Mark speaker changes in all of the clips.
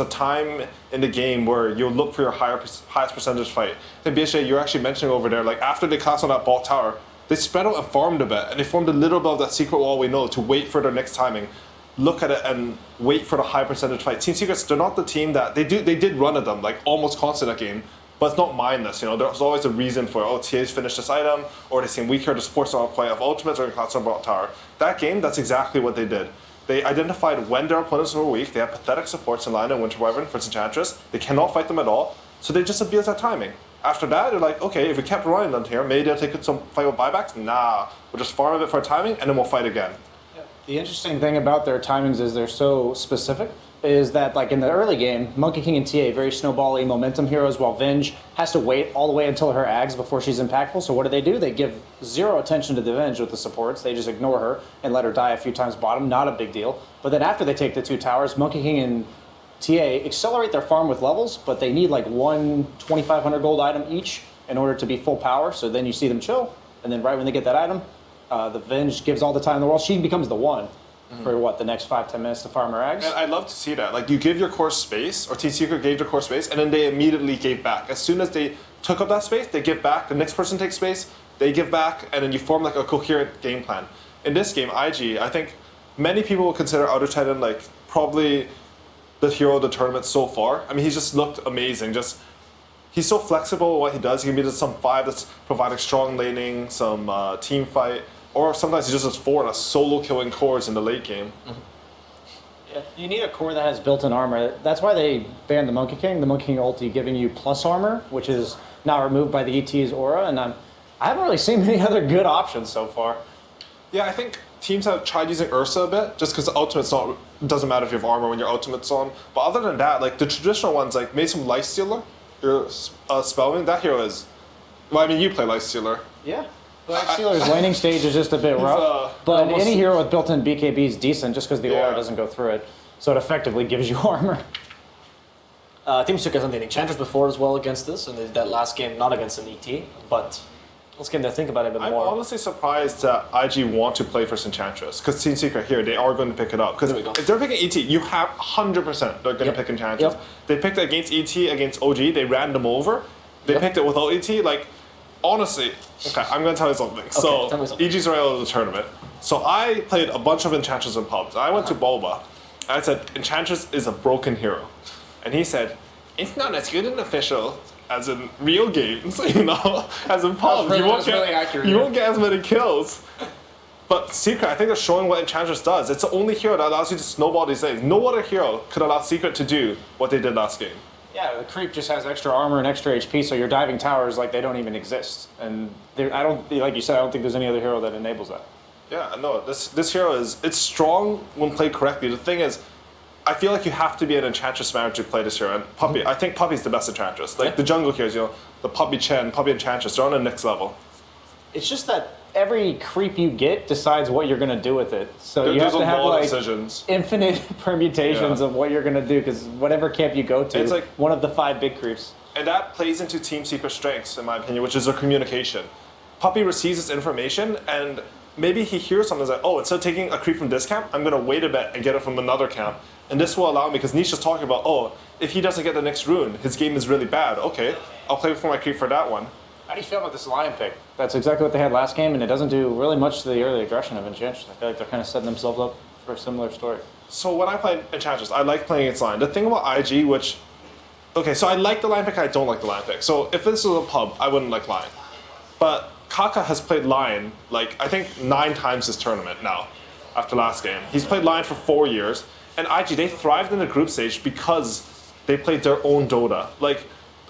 Speaker 1: a time in the game where you'll look for your highest percentage fight. I think BSJ, you're actually mentioning over there, like after they collapsed on that bot tower, they spread out and farmed a bit, and they formed a little bit of that secret wall we know to wait for their next timing, look at it and wait for the high percentage fight. Team Secrets, they're not the team that they did run at them like almost constant that game, but it's not mindless. There's always a reason for TA's finished this item, or they seem weaker, the support's not quite have ultimates, or they collapsed on bot tower. That game, that's exactly what they did. They identified when their opponents were weak. They have pathetic supports in line and Winter Wyvern for Enchantress. They cannot fight them at all, so they just abuse that timing. After that, they're like, okay, if we kept running them here, maybe they'll take some fight with buybacks. Nah, we'll just farm a bit for timing, and then we'll fight again.
Speaker 2: The interesting thing about their timings is they're so specific, is that like in the early game, Monkey King and TA, very snowbally momentum heroes, while Venge has to wait all the way until her Ags before she's impactful. So what do? They give zero attention to the Venge with the supports. They just ignore her and let her die a few times bottom, not a big deal. But then after they take the 2 towers, Monkey King and TA accelerate their farm with levels, but they need like one 2,500 gold item each in order to be full power. So then you see them chill, and then right when they get that item, the Venge gives all the time in the world. She becomes the one. For the next 5-10 minutes to farm her eggs.
Speaker 1: And I'd love to see that. Like, you give your core space, or Team Secret gave their core space, and then they immediately gave back. As soon as they took up that space, they give back. The next person takes space, they give back, and then you form like a coherent game plan. In this game, IG, I think many people will consider Outer Titan like probably the hero of the tournament so far. I mean, he's just looked amazing. He's so flexible with what he does. He can be some 5 that's providing strong laning, some team fight. Or sometimes he just has 4 that's solo killing cores in the late game.
Speaker 2: Yeah, you need a core that has built-in armor. That's why they banned the Monkey King. The Monkey King ulti giving you plus armor, which is now removed by the ET's aura. And I haven't really seen many other good options so far.
Speaker 1: Yeah, I think teams have tried using Ursa a bit, just because the ultimate's not, doesn't matter if you have armor when your ultimate's on. But other than that, like the traditional ones, like maybe some Lifestealer, your Spellwing, that hero is... Well, I mean, you play Lifestealer.
Speaker 2: Yeah. Steeler's laning stage is just a bit rough, but any hero with built-in BKB is decent just because the aura doesn't go through it, so it effectively gives you armor.
Speaker 3: Team Secret has the Enchantress before as well against this, and that last game not against an ET, but let's get to think about it a bit more.
Speaker 1: I'm honestly surprised that IG want to play for Enchantress, because Team Secret here, they are going to pick it up. Because if they're picking ET, you have 100% they're going to pick Enchantress. They picked it against ET, against OG, they ran them over. They picked it without ET, like... Honestly, okay, I'm going to tell you something. Okay, so, EG's right out of the tournament. So I played a bunch of Enchantress in pubs. I went to Bulba. I said, Enchantress is a broken hero. And he said, it's not as good in official as in real games, as in pubs. You won't get as many kills. But Secret, I think they're showing what Enchantress does. It's the only hero that allows you to snowball these things. No other hero could allow Secret to do what they did last game.
Speaker 2: Yeah, the creep just has extra armor and extra HP, so your diving towers, like, they don't even exist. And like you said, I don't think there's any other hero that enables that.
Speaker 1: Yeah, no, this hero it's strong when played correctly. The thing is, I feel like you have to be an Enchantress spammer to play this hero. And Puppy, I think Puppy's the best Enchantress. Like, the jungle heroes, the Puppy Chen, Puppy Enchantress, they're on the next level.
Speaker 2: It's just that every creep you get decides what you're going to do with it. So you have to have like infinite permutations of what you're going to do, because whatever camp you go to, it's like one of the 5 big creeps.
Speaker 1: And that plays into Team Secret strengths, in my opinion, which is their communication. Puppy receives this information, and maybe he hears something like, oh, instead of taking a creep from this camp, I'm going to wait a bit and get it from another camp. And this will allow me, because Nisha's talking about, oh, if he doesn't get the next rune, his game is really bad. Okay, I'll play for my creep for that one.
Speaker 2: How do you feel about this Lion pick? That's exactly what they had last game, and it doesn't do really much to the early aggression of Enchantress. I feel like they're kind of setting themselves up for a similar story.
Speaker 1: So when I play Enchantress, I like playing its Lion. The thing about IG, which... Okay, so I like the Lion pick, I don't like the Lion pick. So if this was a pub, I wouldn't like Lion. But Kaka has played Lion, like, I think 9 times this tournament now, after last game. He's played Lion for 4 years, and IG, they thrived in the group stage because they played their own Dota. Like,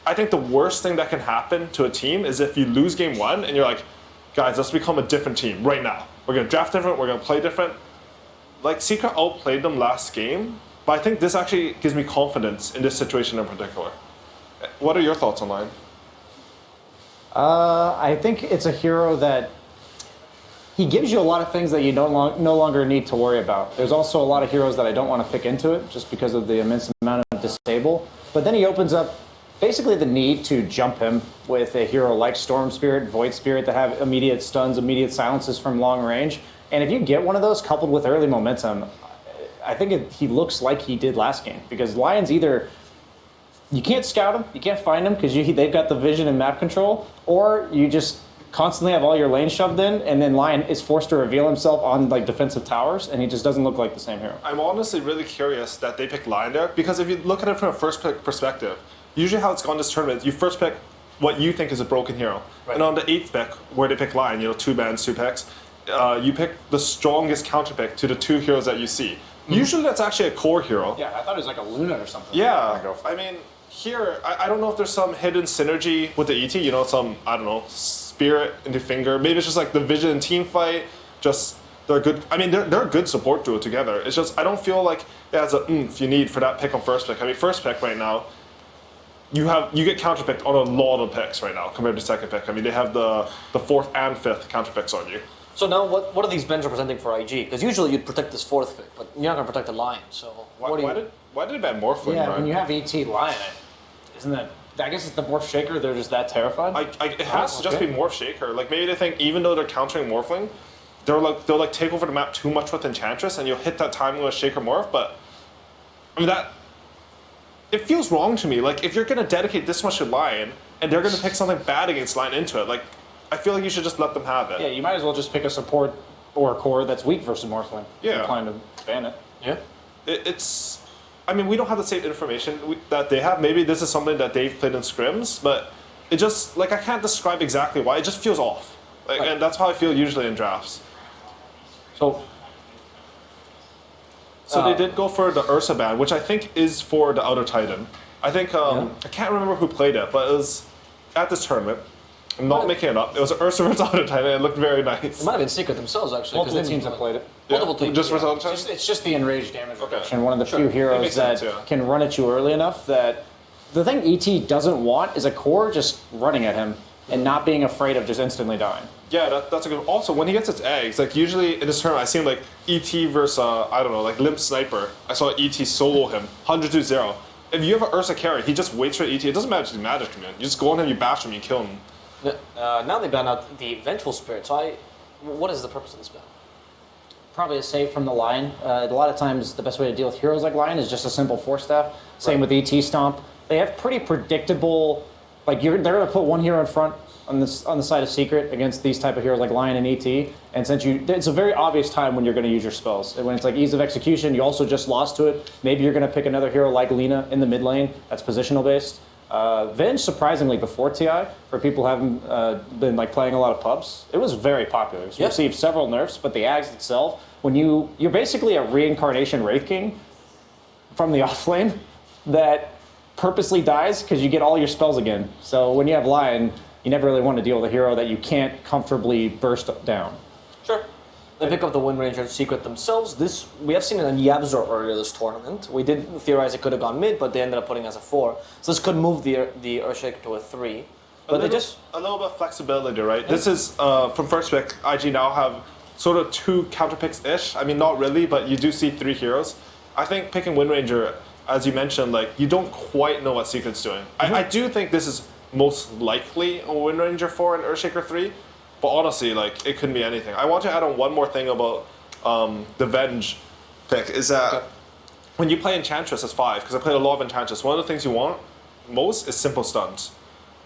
Speaker 1: I think the worst thing that can happen to a team is if you lose game 1 and you're like, guys, let's become a different team right now. We're going to draft different, we're going to play different. Like, Secret outplayed them last game, but I think this actually gives me confidence in this situation in particular. What are your thoughts on Lion?
Speaker 2: I think it's a hero that he gives you a lot of things that you no longer need to worry about. There's also a lot of heroes that I don't want to pick into it just because of the immense amount of disable. But then he opens up basically the need to jump him with a hero like Storm Spirit, Void Spirit that have immediate stuns, immediate silences from long range. And if you get one of those coupled with early momentum, I think he looks like he did last game because Lions either you can't scout him, you can't find him because they've got the vision and map control, or you just constantly have all your lanes shoved in, and then Lion is forced to reveal himself on like defensive towers, and he just doesn't look like the same hero.
Speaker 1: I'm honestly really curious that they picked Lion there because if you look at it from a first pick perspective, usually how it's gone this tournament, you first pick what you think is a broken hero,
Speaker 3: Right.
Speaker 1: and on the 8th pick where they pick Lion, 2 bans, 2 picks, you pick the strongest counter pick to the 2 heroes that you see. Usually that's actually a core hero.
Speaker 2: Yeah, I thought it was like a Luna or something.
Speaker 1: Yeah, I mean, here, I don't know if there's some hidden synergy with the ET, some, I don't know, spirit into finger. Maybe it's just like the vision and team fight, they're good. I mean, they're a good support duo together. It's just, I don't feel like it has a oomph you need for that pick on first pick. I mean, first pick right now, you get counter picked on a lot of picks right now compared to second pick. I mean, they have the 4th and 5th counter picks on you.
Speaker 3: So now, what are these bans representing for IG? Because usually you'd protect this 4th pick, but you're not going to protect the Lion. So
Speaker 1: Why did it ban Morphling,
Speaker 2: Yeah,
Speaker 1: Brian?
Speaker 2: when you have ET Lion, isn't that? I guess it's the Morph Shaker. They're just that terrified.
Speaker 1: It has to just be Morph Shaker. Like maybe they think even though they're countering Morphling, they'll take over the map too much with Enchantress, and you'll hit that timing with Shaker Morph. But I mean it feels wrong to me. Like if you're gonna dedicate this much to Lion, and they're gonna pick something bad against Lion into it, like I feel like you should just let them have it.
Speaker 2: Yeah, you might as well just pick a support or a core that's weak versus Morphling.
Speaker 1: Yeah.
Speaker 2: You're trying to ban it.
Speaker 3: Yeah.
Speaker 1: It's. I mean, we don't have the same information that they have. Maybe this is something that they've played in scrims, but it just I can't describe exactly why. It just feels off,
Speaker 2: Right.
Speaker 1: and that's how I feel usually in drafts.
Speaker 2: So
Speaker 1: So they did go for the Ursa ban, which I think is for the Outer Titan. I think I can't remember who played it, but it was at this tournament. I'm not making it up. It was an Ursa versus Outer Titan. It looked very nice.
Speaker 3: It might have been Secret themselves, actually.
Speaker 2: multiple
Speaker 3: they
Speaker 2: teams have played it.
Speaker 3: Multiple teams.
Speaker 1: Just versus Outer
Speaker 2: It's
Speaker 1: Titan.
Speaker 2: just, it's just the enraged damage
Speaker 1: Okay.
Speaker 2: reduction. One of the
Speaker 1: Sure.
Speaker 2: few
Speaker 1: It
Speaker 2: heroes
Speaker 1: makes
Speaker 2: that
Speaker 1: sense, yeah.
Speaker 2: can run at you early enough that the thing ET doesn't want is a core just running at him and not being afraid of just instantly dying.
Speaker 1: Yeah, that's a good. Also, when he gets its eggs, like usually in this tournament, I seen like ET versus I don't know, like Limp Sniper. I saw ET solo him 100-0. If you have an Ursa carry, he just waits for ET. It doesn't matter if magic him in. You just go on him, you bash him, you kill him.
Speaker 3: Now they ban out the Vengeful Spirit. So what is the purpose of this ban?
Speaker 2: Probably a save from the Lion. A lot of times the best way to deal with heroes like Lion is just a simple force staff. Same with ET Stomp. They have pretty predictable, like they're going to put one hero in front on the side of Secret against these type of heroes like Lion and ET. And since it's a very obvious time when you're going to use your spells. And when it's like ease of execution, you also just lost to it. Maybe you're going to pick another hero like Lina in the mid lane. That's positional based. Venge, surprisingly, before TI, for people who haven't been like playing a lot of pubs, it was very popular. It's received several nerfs, but the Ags itself, when you're basically a reincarnation Wraith King from the offlane that purposely dies because you get all your spells again. So when you have Lion, you never really want to deal with a hero that you can't comfortably burst down.
Speaker 3: Sure. They pick up the Wind Ranger Secret themselves. We have seen it in Yabzor earlier this tournament. We did theorize it could have gone mid, but they ended up putting it as a 4. So this could move the Earthshaker to a 3. But they just
Speaker 1: a little bit of flexibility, right? Yeah. This is from first pick. IG now have sort of 2 counter picks ish. I mean, not really, but you do see 3 heroes. I think picking Wind Ranger, as you mentioned, like you don't quite know what Secret's doing. Mm-hmm. I do think this is most likely a Wind Ranger 4 and Earthshaker 3. But honestly, like, it couldn't be anything. I want to add on one more thing about the Venge pick, is that when you play Enchantress as 5, because I played a lot of Enchantress, one of the things you want most is simple stuns.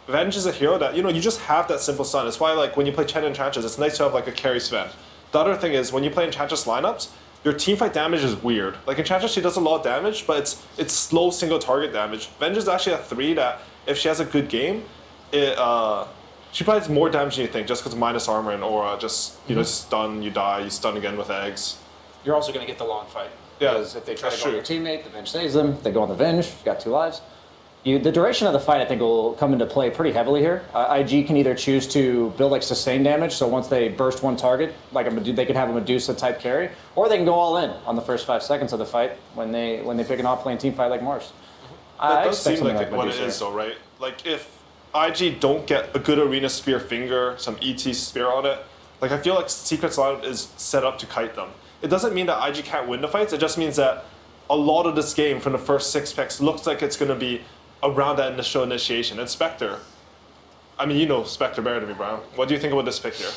Speaker 1: Venge is a hero that, you just have that simple stun. It's why, like, when you play Chen Enchantress, it's nice to have, like, a carry Sven. The other thing is, when you play Enchantress lineups, your teamfight damage is weird. Like, Enchantress, she does a lot of damage, but it's slow single target damage. Venge is actually a 3 that, if she has a good game, she provides more damage than you think, just because of minus armor and aura. Just stun, you die, you stun again with eggs.
Speaker 2: You're also going to get the long fight.
Speaker 1: Yeah,
Speaker 2: because if they try to go on your teammate, the Venge saves them. If they go on the Venge, you've got 2 lives. The duration of the fight, I think, will come into play pretty heavily here. IG can either choose to build like sustained damage, so once they burst one target, like they could have a Medusa type carry, or they can go all in on the first 5 seconds of the fight when they pick an off-lane team fight like Mars.
Speaker 1: That does seem like what it is, though, right? Like if IG don't get a good Arena Spear Finger, some ET Spear on it, like I feel like Secret's lineup is set up to kite them. It doesn't mean that IG can't win the fights, it just means that a lot of this game from the first 6 picks looks like it's going to be around that initial initiation. And Spectre, I mean, you know Spectre better than me, Brian. What do you think about this pick here?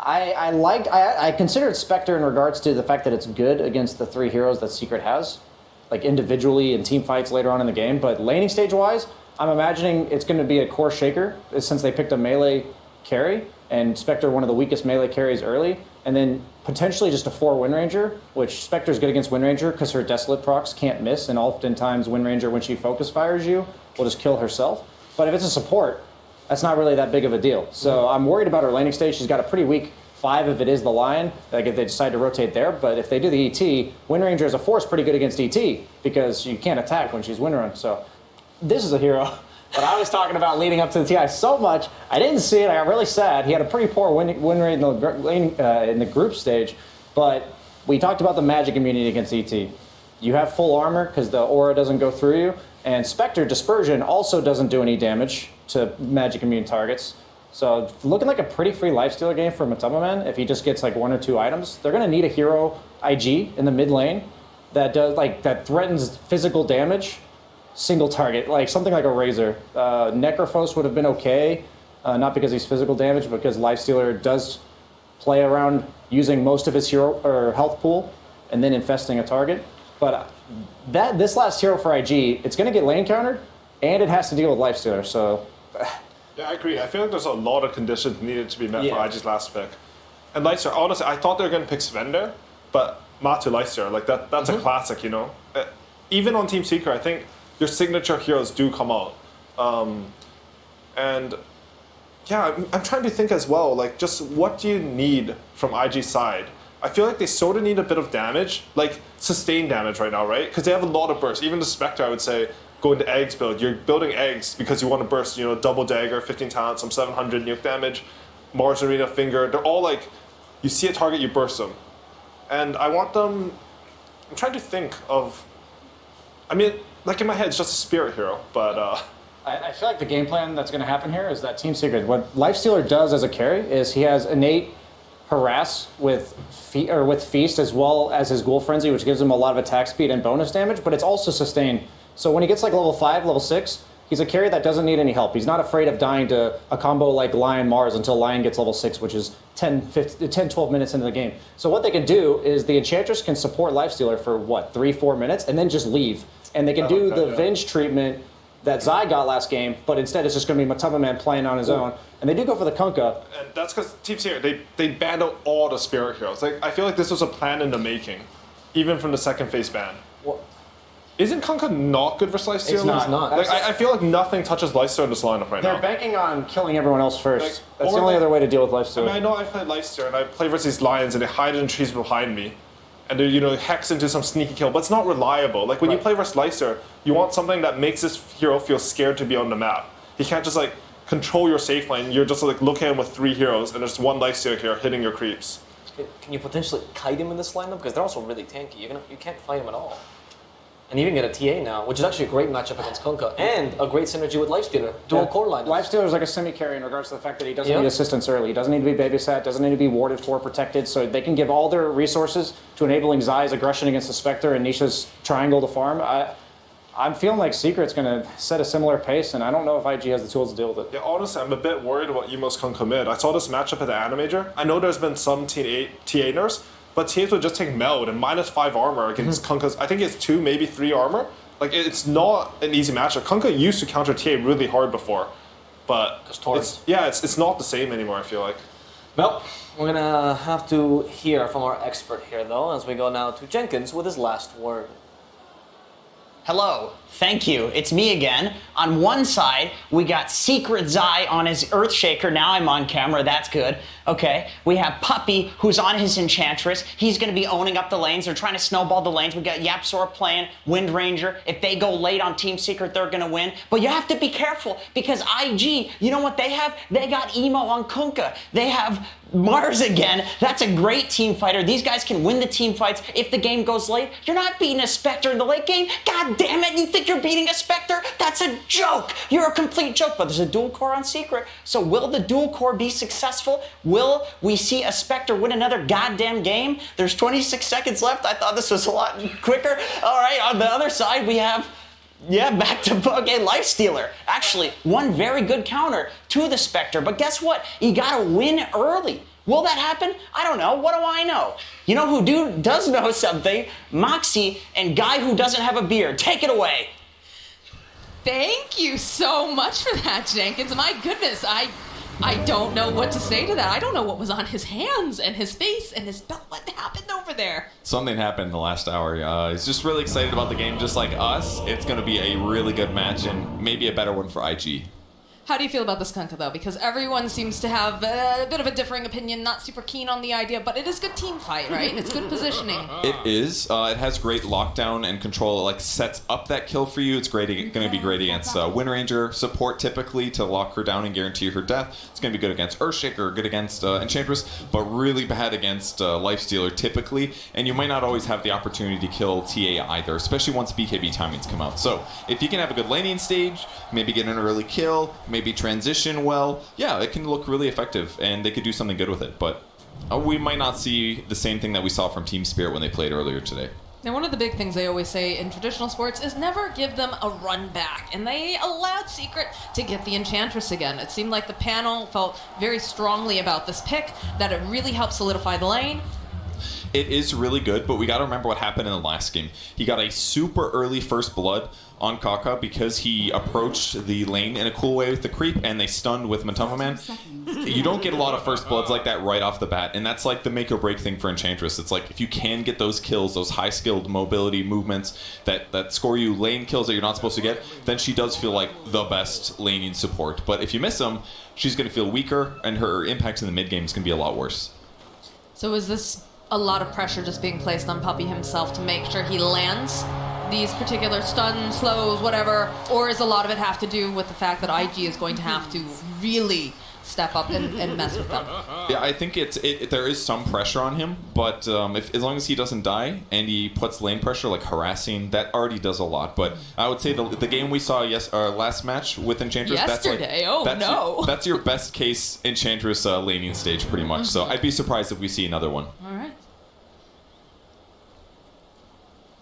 Speaker 2: I considered Spectre in regards to the fact that it's good against the 3 heroes that Secret has, like individually in team fights later on in the game. But laning stage wise, I'm imagining it's going to be a core shaker since they picked a melee carry and Spectre one of the weakest melee carries early, and then potentially just a 4 Wind Ranger, which Spectre's good against Wind Ranger because her Desolate procs can't miss, and oftentimes Wind Ranger, when she focus fires you, will just kill herself. But if it's a support, that's not really that big of a deal. So I'm worried about her laning stage. She's got a pretty weak 5 if it is the Lion, like if they decide to rotate there. But if they do the ET, Wind Ranger as a force pretty good against ET because you can't attack when she's Wind Run. So this is a hero. But I was talking about leading up to the TI so much, I didn't see it. I got really sad. He had a pretty poor win rate in the group stage. But we talked about the magic immunity against ET. You have full armor because the aura doesn't go through you. And Spectre Dispersion also doesn't do any damage to magic immune targets. So looking like a pretty free lifestealer game for Matamaman if he just gets like 1 or 2 items. They're going to need a hero IG in the mid lane that does that threatens physical damage. Single target, like something like a Razor. Necrophos would have been okay, not because he's physical damage, but because Lifestealer does play around using most of his hero or health pool and then infesting a target. But this last hero for IG, it's going to get lane countered, and it has to deal with Lifestealer. So,
Speaker 1: yeah, I agree. I feel like there's a lot of conditions needed to be met for IG's last pick. And Lifestealer, honestly, I thought they were going to pick Sven there, but Matu Lifestealer, like that's a classic, you know. Even on Team Secret, I think your signature heroes do come out. And yeah, I'm trying to think as well, like just what do you need from IG's side? I feel like they sort of need a bit of damage, like sustained damage right now, right? Because they have a lot of bursts. Even the Spectre, I would say, go into eggs build. You're building eggs because you want to burst, you know, double dagger, 15 talent, some 700 nuke damage, Mars Arena Finger. They're all like, you see a target, you burst them. And I want them, I'm trying to think of, I mean, like in my head, it's just a spirit hero, but
Speaker 2: I feel like the game plan that's going to happen here is that Team Secret, what Lifestealer does as a carry is he has innate harass with Feast as well as his Ghoul Frenzy, which gives him a lot of attack speed and bonus damage, but it's also sustained. So when he gets like level 5, level 6, he's a carry that doesn't need any help. He's not afraid of dying to a combo like Lion Mars until Lion gets level 6, which is 10, 12 minutes into the game. So what they can do is the Enchantress can support Lifestealer for, 3-4 minutes, and then just leave. And they can do the Venge treatment that Zai got last game, but instead it's just going to be Matamaman playing on his own. And they do go for the Kunkka.
Speaker 1: And that's because Team Secret, they banned out all the spirit heroes. Like I feel like this was a plan in the making, even from the second phase ban.
Speaker 3: What?
Speaker 1: Isn't Kunkka not good for Lifestealer?
Speaker 2: It's not.
Speaker 3: It's not.
Speaker 1: Like, I feel like nothing touches Lifestealer in this lineup right
Speaker 2: They're
Speaker 1: now.
Speaker 2: banking on killing everyone else first.
Speaker 1: Like,
Speaker 2: That's
Speaker 1: or
Speaker 2: the only
Speaker 1: like-
Speaker 2: other way to deal with
Speaker 1: I
Speaker 2: Lifestealer.
Speaker 1: mean, I know I play Lifestealer and I play versus these lions and they hide in trees behind me. And they, you know, hex into some sneaky kill, but it's not reliable. Like when you play versus Lifestealer, you want something that makes this hero feel scared to be on the map. He can't just like control your safe lane. You're just like looking at him with 3 heroes and there's one Lifestealer here hitting your creeps.
Speaker 3: Can you potentially kite him in this lineup? Because they're also really tanky. You can't fight him at all. And you even get a TA now, which is actually a great matchup against Kunkka, and a great synergy with Lifestealer. Dual core lineup.
Speaker 2: Lifestealer is like a semi-carry in regards to the fact that he doesn't
Speaker 3: Yeah.
Speaker 2: need assistance early. He doesn't need to be babysat, doesn't need to be warded for, protected, so they can give all their resources to enabling Zai's aggression against the Spectre and Nisha's triangle to farm. I'm feeling like Secret's going to set a similar pace, and I don't know if IG has the tools to deal with it.
Speaker 1: Yeah, honestly, I'm a bit worried about Emo's Kunkka mid. I saw this matchup at the Animajor. I know there's been some TA nerfs, but TAs would just take Meld and -5 armor against Kunkka's. I think it's 2, maybe 3 armor. Like, it's not an easy matchup. Kunkka used to counter TA really hard before, but it's not the same anymore, I feel like.
Speaker 3: Well, we're gonna have to hear from our expert here, though, as we go now to Jenkins with his last word.
Speaker 4: Hello, thank you. It's me again. On one side, we got Secret Zai on his Earthshaker. Now I'm on camera, that's good. Okay, we have Puppy, who's on his Enchantress. He's gonna be owning up the lanes. They're trying to snowball the lanes. We got Yapsor playing Wind Ranger. If they go late on Team Secret, they're gonna win. But you have to be careful, because IG, you know what they have? They got Emo on Kunkka. They have Mars again. That's a great team fighter. These guys can win the team fights if the game goes late. You're not beating a Spectre in the late game. God damn it, you think you're beating a Spectre? That's a joke. You're a complete joke. But there's a dual core on Secret. So will the dual core be successful? Will we see a Spectre win another goddamn game? There's 26 seconds left. I thought this was a lot quicker. All right, on the other side, we have back to Lifestealer. Actually, one very good counter to the Spectre. But guess what? You gotta win early. Will that happen? I don't know. What do I know? You know who does know something? Moxie and Guy Who Doesn't Have a Beard. Take it away.
Speaker 5: Thank you so much for that, Jenkins. My goodness, I don't know what to say to that. I don't know what was on his hands and his face and his belt. What happened over there?
Speaker 6: Something happened in the last hour. He's just really excited about the game, just like us. It's going to be a really good match and maybe a better one for IG.
Speaker 5: How do you feel about this Kunkka, though? Because everyone seems to have a bit of a differing opinion, not super keen on the idea, but it is good team fight, right? It's good positioning.
Speaker 6: It is. It has great lockdown and control. It like sets up that kill for you. It's great. Going to be great against Wind Ranger support typically to lock her down and guarantee her death. It's going to be good against Earthshaker, good against Enchantress, but really bad against Lifestealer typically. And you might not always have the opportunity to kill TA either, especially once BKB timings come out. So if you can have a good laning stage, maybe get an early kill, maybe transition well, yeah, it can look really effective and they could do something good with it. But we might not see the same thing that we saw from Team Spirit when they played earlier today.
Speaker 5: Now, one of the big things they always say in traditional sports is never give them a run back. And they allowed Secret to get the Enchantress again. It seemed like the panel felt very strongly about this pick, that it really helped solidify the lane.
Speaker 6: It is really good, but we got to remember what happened in the last game. He got a super early first blood on Kaka because he approached the lane in a cool way with the creep, and they stunned with Matama Man. You don't get a lot of first bloods like that right off the bat, and that's like the make or break thing for Enchantress. It's like if you can get those kills, those high skilled mobility movements that score you lane kills that you're not supposed to get, then she does feel like the best laning support. But if you miss them, she's going to feel weaker, and her impact in the mid game is going to be a lot worse.
Speaker 5: So is this a lot of pressure just being placed on Puppey himself to make sure he lands these particular stuns, slows, whatever, or is a lot of it have to do with the fact that IG is going to have to really step up and mess with them?
Speaker 6: Yeah, I think there is some pressure on him, but as long as he doesn't die and he puts lane pressure, like harassing, that already does a lot. But I would say the game we saw last match with Enchantress,
Speaker 5: yesterday,
Speaker 6: that's your best case Enchantress laning stage pretty much. So I'd be surprised if we see another one.
Speaker 5: All right.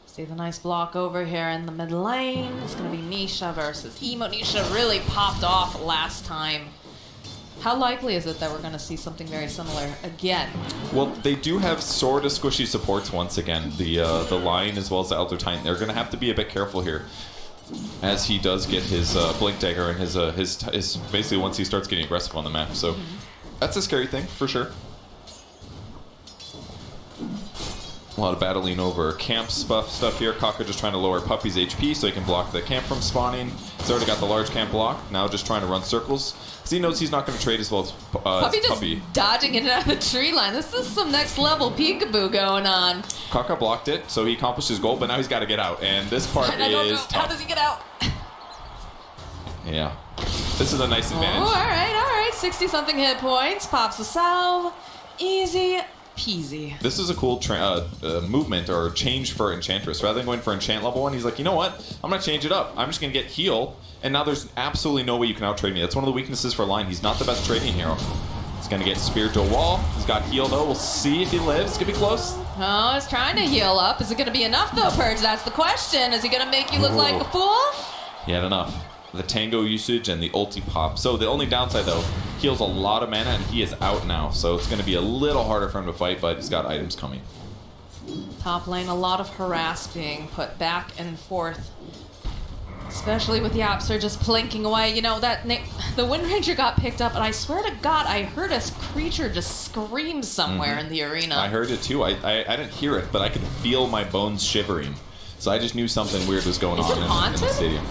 Speaker 5: See the nice block over here in the mid lane. It's going to be Nisha versus Emo. Nisha really popped off last time. How likely is it that we're going to see something very similar again?
Speaker 6: Well, they do have sort of squishy supports once again. The Lion as well as the Elder Titan. They're going to have to be a bit careful here, as he does get his Blink Dagger and his basically once he starts getting aggressive on the map. So that's a scary thing for sure. A lot of battling over camp stuff here. Kaka just trying to lower Puppey's HP so he can block the camp from spawning. He's already got the large camp block. Now just trying to run circles because he knows he's not going to trade as well as
Speaker 5: Puppey. Just dodging in and out of the tree line. This is some next level peekaboo going on.
Speaker 6: Kaka blocked it, so he accomplished his goal, but now he's got to get out. And this part is tough.
Speaker 5: How does he get out?
Speaker 6: Yeah. This is a nice advantage.
Speaker 5: Oh, all right. 60-something hit points. Pops a salve. Easy peasy.
Speaker 6: This is a cool movement or change for Enchantress. Rather than going for Enchant level 1, he's like, you know what? I'm going to change it up. I'm just going to get heal, and now there's absolutely no way you can out-trade me. That's one of the weaknesses for Lion. He's not the best trading hero. He's going to get speared to a wall. He's got heal, though. We'll see if he lives. It's going to be close.
Speaker 5: Oh, he's trying to heal up. Is it going to be enough, though, Purge? That's the question. Is he going to make you look like a fool?
Speaker 6: He had enough. The Tango usage and the ulti pop. So the only downside, though, heals a lot of mana, and he is out now. So it's going to be a little harder for him to fight, but he's got items coming.
Speaker 5: Top lane, a lot of harass being put back and forth. Especially with the Yapster just plinking away. You know, the Wind Ranger got picked up, and I swear to God, I heard a creature just scream somewhere in the arena.
Speaker 6: I heard it too. I didn't hear it, but I could feel my bones shivering. So I just knew something weird was going on in the stadium.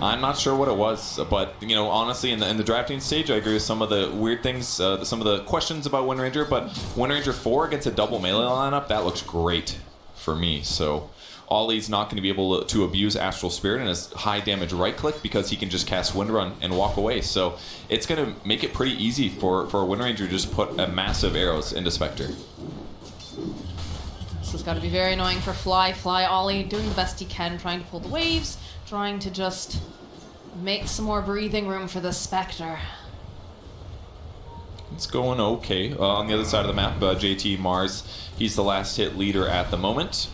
Speaker 6: I'm not sure what it was, but you know, honestly, in the drafting stage, I agree with some of the weird things, some of the questions about Wind Ranger. But Wind Ranger 4 against a double melee lineup, that looks great for me. So Ollie's not going to be able to abuse Astral Spirit and his high damage right click because he can just cast Wind Run and walk away. So it's going to make it pretty easy for a Wind Ranger to just put a massive arrows into Spectre.
Speaker 5: This has got to be very annoying for Fly. Ollie doing the best he can, trying to pull the waves, trying to just make some more breathing room for the Spectre.
Speaker 6: It's going okay. On the other side of the map, JT Mars, he's the last hit leader at the moment.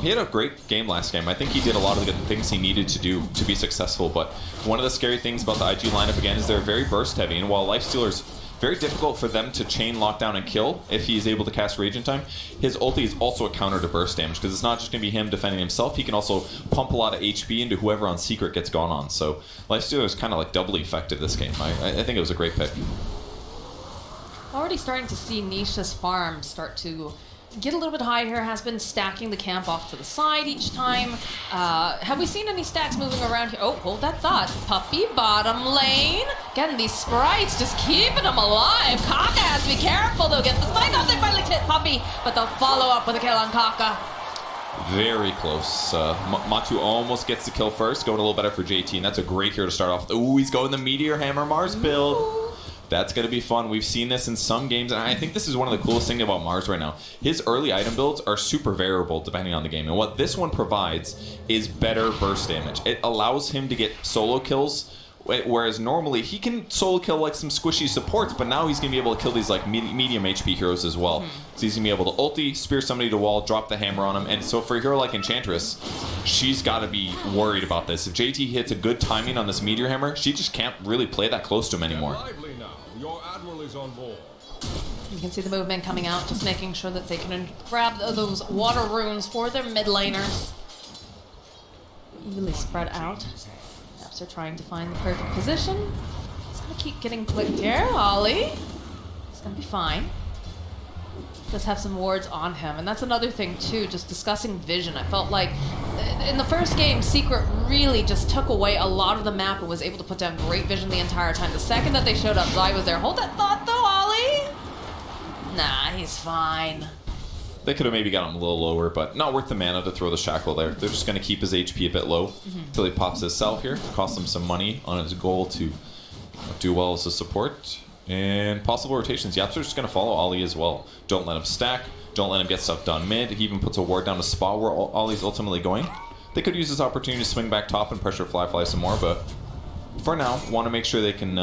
Speaker 6: He had a great game last game. I think he did a lot of the good things he needed to do to be successful, but one of the scary things about the IG lineup, again, is they're very burst heavy, and while Lifestealer's very difficult for them to chain lockdown and kill if he's able to cast Rage in time. His ulti is also a counter to burst damage because it's not just going to be him defending himself. He can also pump a lot of HP into whoever on Secret gets gone on. So Lifestealer is kind of like doubly effective this game. I think it was a great pick.
Speaker 5: Already starting to see Nisha's farm start to get a little bit higher, has been stacking the camp off to the side each time. Have we seen any stacks moving around here? Oh, hold that thought. Puppy bottom lane. Again, these sprites just keeping them alive. Kaka has to be careful though. Gets the spike off, they finally hit Puppy, but they'll follow up with a kill on Kaka.
Speaker 6: Very close. Matu almost gets the kill first, going a little better for JT, and that's a great hero to start off with. Ooh, he's going the Meteor Hammer Mars build. That's going to be fun. We've seen this in some games, and I think this is one of the coolest things about Mars right now. His early item builds are super variable depending on the game, and what this one provides is better burst damage. It allows him to get solo kills, whereas normally he can solo kill like some squishy supports, but now he's going to be able to kill these like medium HP heroes as well. So he's going to be able to ulti, spear somebody to wall, drop the hammer on him, and so for a hero like Enchantress, she's got to be worried about this. If JT hits a good timing on this Meteor Hammer, she just can't really play that close to him anymore.
Speaker 7: Your admiral is on board.
Speaker 5: You can see the movement coming out, just making sure that they can grab those water runes for their mid laners. Evenly spread out. Perhaps they're trying to find the perfect position. He's gonna keep getting clicked here. Ollie. He's gonna be fine. Does have some wards on him, and that's another thing too, just discussing vision. I felt like in the first game, Secret really just took away a lot of the map and was able to put down great vision the entire time. The second that they showed up, Zai was there. Hold that thought though, Ollie. Nah, he's fine.
Speaker 6: They could have maybe got him a little lower, but not worth the mana to throw the shackle there. They're just going to keep his HP a bit low until he pops his cell here. Cost him some money on his goal to do well as a support. And possible rotations. Yapster's just going to follow Ollie as well. Don't let him stack. Don't let him get stuff done mid. He even puts a ward down to spot where Ollie's ultimately going. They could use this opportunity to swing back top and pressure Fly some more, but for now, want to make sure they can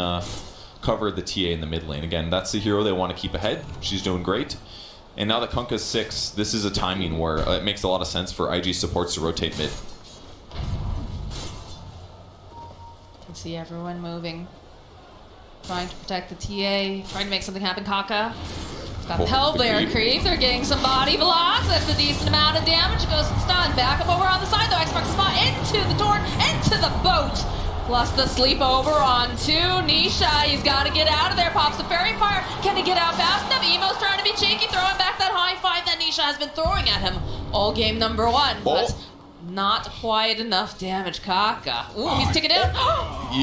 Speaker 6: cover the TA in the mid lane. Again, that's the hero they want to keep ahead. She's doing great. And now that Kunkka's 6, this is a timing where it makes a lot of sense for IG supports to rotate mid.
Speaker 5: You can see everyone moving. Trying to protect the TA, trying to make something happen. Kaka. He's got Hellbear creep. They're getting some body blocks. That's a decent amount of damage. It goes to stun. Back up over on the side though. Xbox spot into the door, into the boat. Plus the sleep over onto Nisha. He's got to get out of there. Pops the fairy fire. Can he get out fast enough? Emo's trying to be cheeky, throwing back that high five that Nisha has been throwing at him all game number 1. But not quite enough damage. Kaka. Ooh, he's ticking out.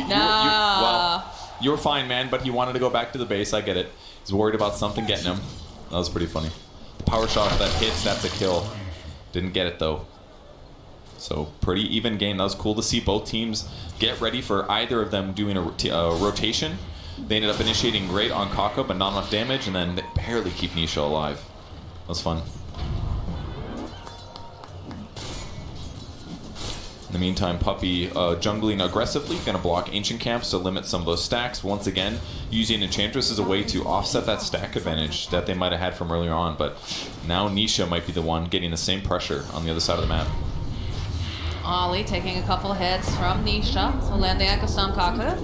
Speaker 6: Well, you were fine, man, but he wanted to go back to the base. I get it. He's worried about something getting him. That was pretty funny. The power shot that hits, that's a kill. Didn't get it, though. So, pretty even game. That was cool to see both teams get ready for either of them doing a rotation. They ended up initiating great on Kaka, but not enough damage, and then they barely keep Nisha alive. That was fun. In the meantime, Puppy jungling aggressively, going to block Ancient Camps to limit some of those stacks. Once again, using Enchantress as a way to offset that stack advantage that they might have had from earlier on. But now Nisha might be the one getting the same pressure on the other side of the map.
Speaker 5: Ollie taking a couple hits from Nisha. So land the Echo Stun Kaka.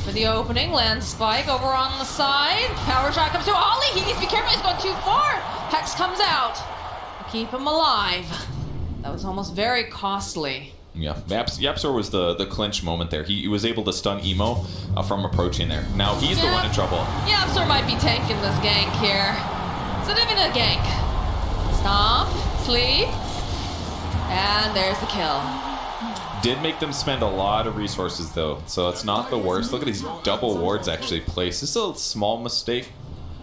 Speaker 5: For the opening, land Spike over on the side. Power shot comes to Ollie. He needs to be careful. He's going too far. Hex comes out. Keep him alive. That was almost very costly.
Speaker 6: Yeah, Yapsor was the clinch moment there. He was able to stun Emo from approaching there. Now he's the one in trouble.
Speaker 5: Yapsor might be tanking this gank here. Is it even a gank? Stomp, sleep, and there's the kill.
Speaker 6: Did make them spend a lot of resources though, so it's not the worst. Look at these double wards actually placed. This is a small mistake,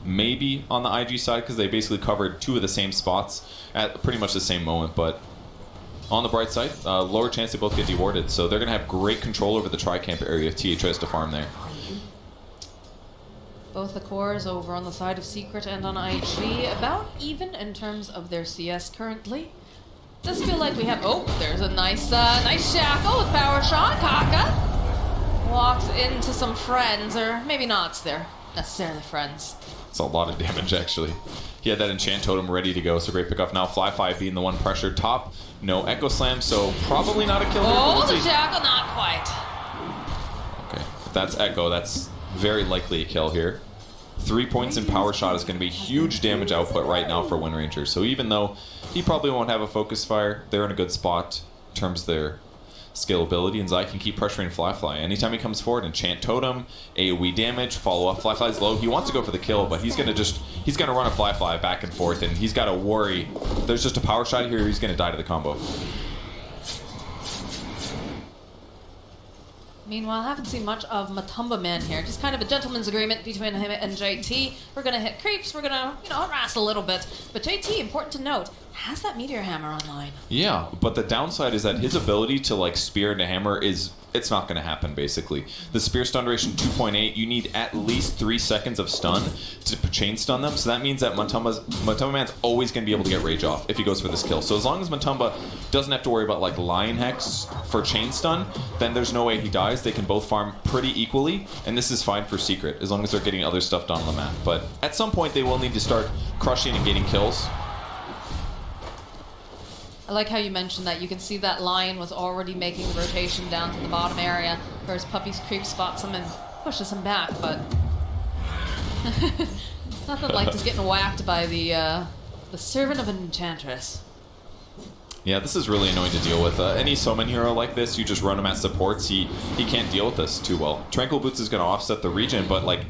Speaker 6: maybe on the IG side, because they basically covered 2 of the same spots at pretty much the same moment, but on the bright side, lower chance they both get dewarded, so they're going to have great control over the tri-camp area if TA tries to farm there.
Speaker 5: Both the cores over on the side of Secret and on IG, about even in terms of their CS currently. Does feel like we have, oh, there's a nice shackle with power shot. Kaka walks into some friends, or maybe not they're necessarily friends.
Speaker 6: It's a lot of damage actually. He had that enchant totem ready to go, so great pick off. Now Fly being the one pressure top. No Echo Slam, so probably not a kill.
Speaker 5: Oh, the shackle, not quite.
Speaker 6: Okay, if that's Echo, that's very likely a kill here. 3 points in power shot is going to be huge damage output right now for Wind Ranger. So even though he probably won't have a focus fire, they're in a good spot in terms of their scalability, and Zai can keep pressuring Fly. Anytime he comes forward, enchant totem, AoE damage, follow up. Fly's low. He wants to go for the kill, but he's gonna run a Fly back and forth, and he's got to worry. There's just a power shot here. He's gonna die to the combo.
Speaker 5: Meanwhile, I haven't seen much of Matumba Man here. Just kind of a gentleman's agreement between him and JT. We're gonna hit creeps. We're gonna, harass a little bit. But JT, important to note, has that meteor hammer online.
Speaker 6: Yeah, but the downside is that his ability to like spear into hammer it's not going to happen basically. The spear stun duration 2.8, you need at least 3 seconds of stun to chain stun them, so that means that Matumba Man's always going to be able to get rage off if he goes for this kill. So as long as Matumba doesn't have to worry about like Lion Hex for chain stun, then there's no way he dies. They can both farm pretty equally, and this is fine for Secret as long as they're getting other stuff done on the map. But at some point they will need to start crushing and getting kills.
Speaker 5: I like how you mentioned that. You can see that Lion was already making the rotation down to the bottom area, whereas Puppy's creep spots him and pushes him back, but nothing like just getting whacked by the servant of an enchantress.
Speaker 6: Yeah, this is really annoying to deal with. Any summon hero like this, you just run him as supports. He can't deal with this too well. Tranquil Boots is going to offset the regen, but like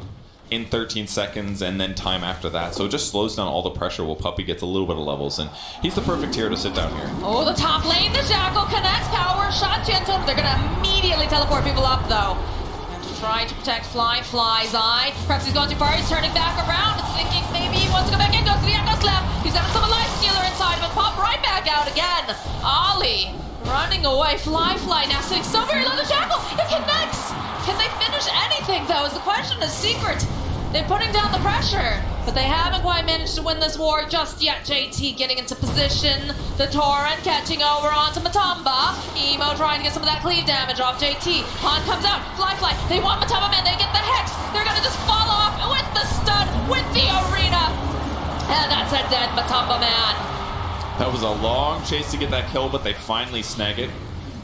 Speaker 6: in 13 seconds and then time after that. So it just slows down all the pressure while Puppy gets a little bit of levels, and he's the perfect hero to sit down here.
Speaker 5: Oh, the top lane, the Jackal connects, power shot, gentle. They're gonna immediately teleport people up though. And to try to protect Fly's eye. Perhaps he's gone too far, he's turning back around. It's thinking maybe he wants to go back in, goes to the Echo Slam. He's got a summon life stealer inside, but pop right back out again. Ollie running away, Fly now sitting so very low, the Jackal, it connects. Can they finish anything though is the question. Is Secret. They're putting down the pressure, but they haven't quite managed to win this war just yet. JT getting into position, the Torrent catching over onto Matumba. Emo trying to get some of that cleave damage off JT. Han comes out, Fly. They want Matumba Man, they get the Hex. They're gonna just follow up with the stun, with the arena. And that's a dead Matumba Man.
Speaker 6: That was a long chase to get that kill, but they finally snag it.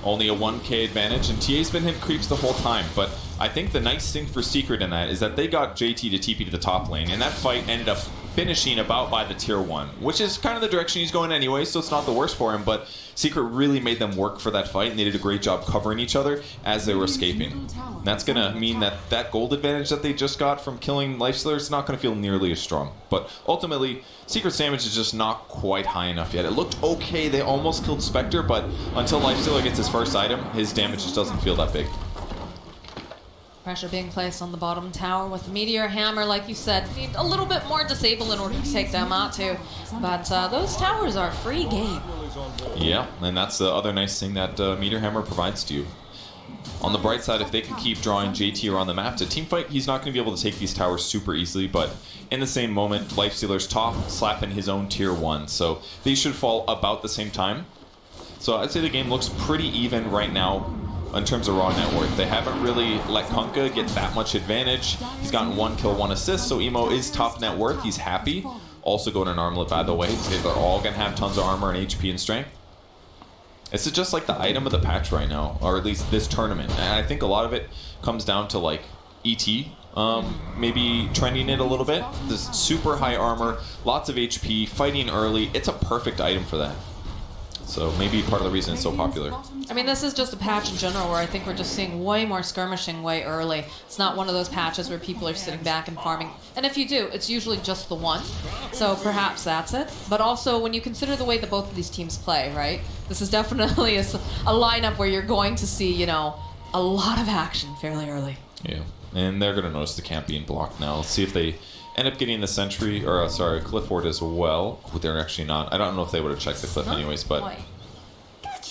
Speaker 6: Only a 1k advantage, and TA's been hitting creeps the whole time, but I think the nice thing for Secret in that is that they got JT to TP to the top lane, and that fight ended up finishing about by the tier 1, which is kind of the direction he's going anyway, so it's not the worst for him, but Secret really made them work for that fight, and they did a great job covering each other as they were escaping. And that's going to mean that that gold advantage that they just got from killing Lifestealer is not going to feel nearly as strong. But ultimately, Secret's damage is just not quite high enough yet. It looked okay, they almost killed Spectre, but until Lifestealer gets his first item, his damage just doesn't feel that big.
Speaker 5: Pressure being placed on the bottom tower with the Meteor Hammer, like you said. Need a little bit more disable in order to take them out too. But those towers are free game.
Speaker 6: Yeah, and that's the other nice thing that Meteor Hammer provides to you. On the bright side, if they can keep drawing JT around the map to teamfight, he's not going to be able to take these towers super easily, but in the same moment, Lifestealer's top, slapping his own tier 1, so these should fall about the same time. So I'd say the game looks pretty even right now in terms of raw net worth. They haven't really let Kunkka get that much advantage. He's gotten 1 kill, 1 assist, so Emo is top net worth. He's happy. Also going an armlet, by the way. They're all going to have tons of armor and HP and strength. This is just like the item of the patch right now, or at least this tournament. And I think a lot of it comes down to like ET, maybe trending it a little bit. This super high armor, lots of HP, fighting early. It's a perfect item for that. So maybe part of the reason it's so popular.
Speaker 5: I mean, this is just a patch in general where I think we're just seeing way more skirmishing way early. It's not one of those patches where people are sitting back and farming. And if you do, it's usually just the one. So perhaps that's it. But also, when you consider the way that both of these teams play, right? This is definitely a lineup where you're going to see, you know, a lot of action fairly early.
Speaker 6: Yeah, and they're going to notice the camp being blocked now. Let's see if they end up getting the sentry, or sorry, cliff ward as well. They're actually not. I don't know if they would have checked the cliff anyways, but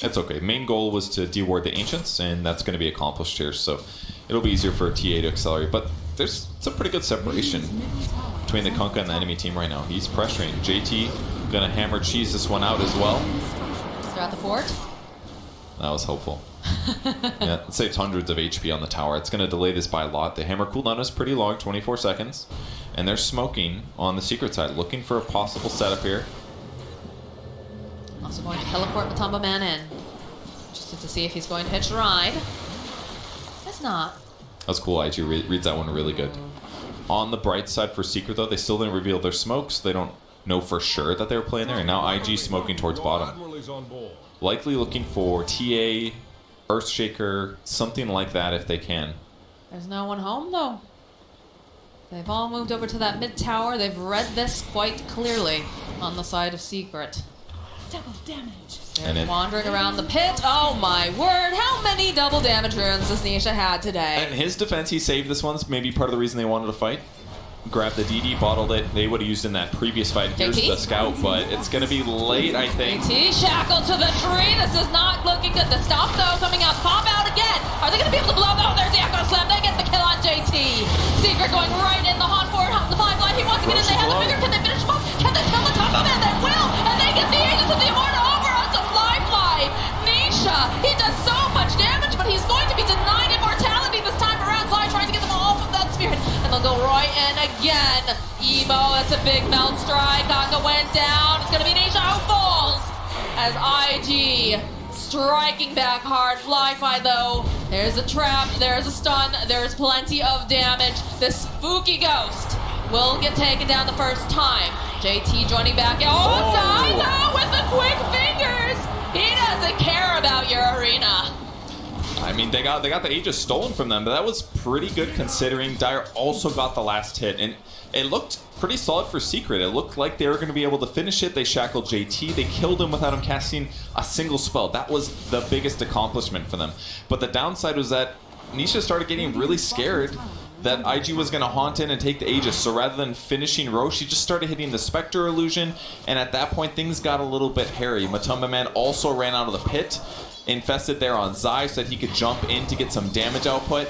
Speaker 6: it's okay. Main goal was to deward the ancients, and that's going to be accomplished here, so it'll be easier for TA to accelerate. But there's some pretty good separation between the Kunkka and the enemy team right now. He's pressuring. JT going to hammer cheese this one out as well.
Speaker 5: Throughout the fort.
Speaker 6: That was hopeful. Yeah, it saves hundreds of HP on the tower. It's going to delay this by a lot. The hammer cooldown is pretty long, 24 seconds. And they're smoking on the secret side, looking for a possible setup here.
Speaker 5: Also going to teleport Matumba Man in. Just to see if he's going to hitch a ride. It's not.
Speaker 6: That's cool, IG reads that one really good. On the bright side for Secret, though, they still didn't reveal their smokes. They don't know for sure that they were playing there, and now IG smoking towards
Speaker 7: Your
Speaker 6: bottom.
Speaker 7: admiral is on board.
Speaker 6: Likely looking for TA, Earthshaker, something like that if they can.
Speaker 5: There's no one home though. They've all moved over to that mid tower. They've read this quite clearly on the side of Secret. Double damage.
Speaker 6: And
Speaker 5: They're
Speaker 6: it-
Speaker 5: wandering around the pit. Oh my word! How many double damage runes has Nisha had today?
Speaker 6: In his defense, he saved this one. It's maybe part of the reason they wanted to fight. Grabbed the DD, bottled it. They would have used in that previous fight. Here's
Speaker 5: JT?
Speaker 6: the scout, but it's going to be late, I think.
Speaker 5: JT shackled to the tree. This is not looking good. The stop though coming out. Pop out again. Are they going to be able to blow? Oh, there's the echo slam. They get the kill on JT. Secret going right in the haunt forward. The five line. He wants to get in. They have the bigger. Can they finish him off? Can they kill the top of it? They will. And they get the Aegis of the Immortal over onto Fly. Nisha. He does so much damage, but he's going to be denied immortality this time around. Zai trying to get them off of that spirit. And they'll go right in again. Emo, that's a big melt strike. Kaka went down. It's going to be Nisha who falls. As IG striking back hard. Fly though. There's a trap. There's a stun. There's plenty of damage. The spooky ghost will get taken down the first time. JT joining back. Oh, Zai though with the quick fingers. He doesn't care about your arena.
Speaker 6: I mean, they got the Aegis stolen from them, but that was pretty good considering Dire also got the last hit, and it looked pretty solid for Secret. It looked like they were going to be able to finish it. They shackled JT. They killed him without him casting a single spell. That was the biggest accomplishment for them. But the downside was that Nisha started getting really scared that IG was going to haunt in and take the Aegis. So rather than finishing Roche, she just started hitting the Spectre illusion, and at that point, things got a little bit hairy. Matumba Man also ran out of the pit, infested there on Zai so that he could jump in to get some damage output.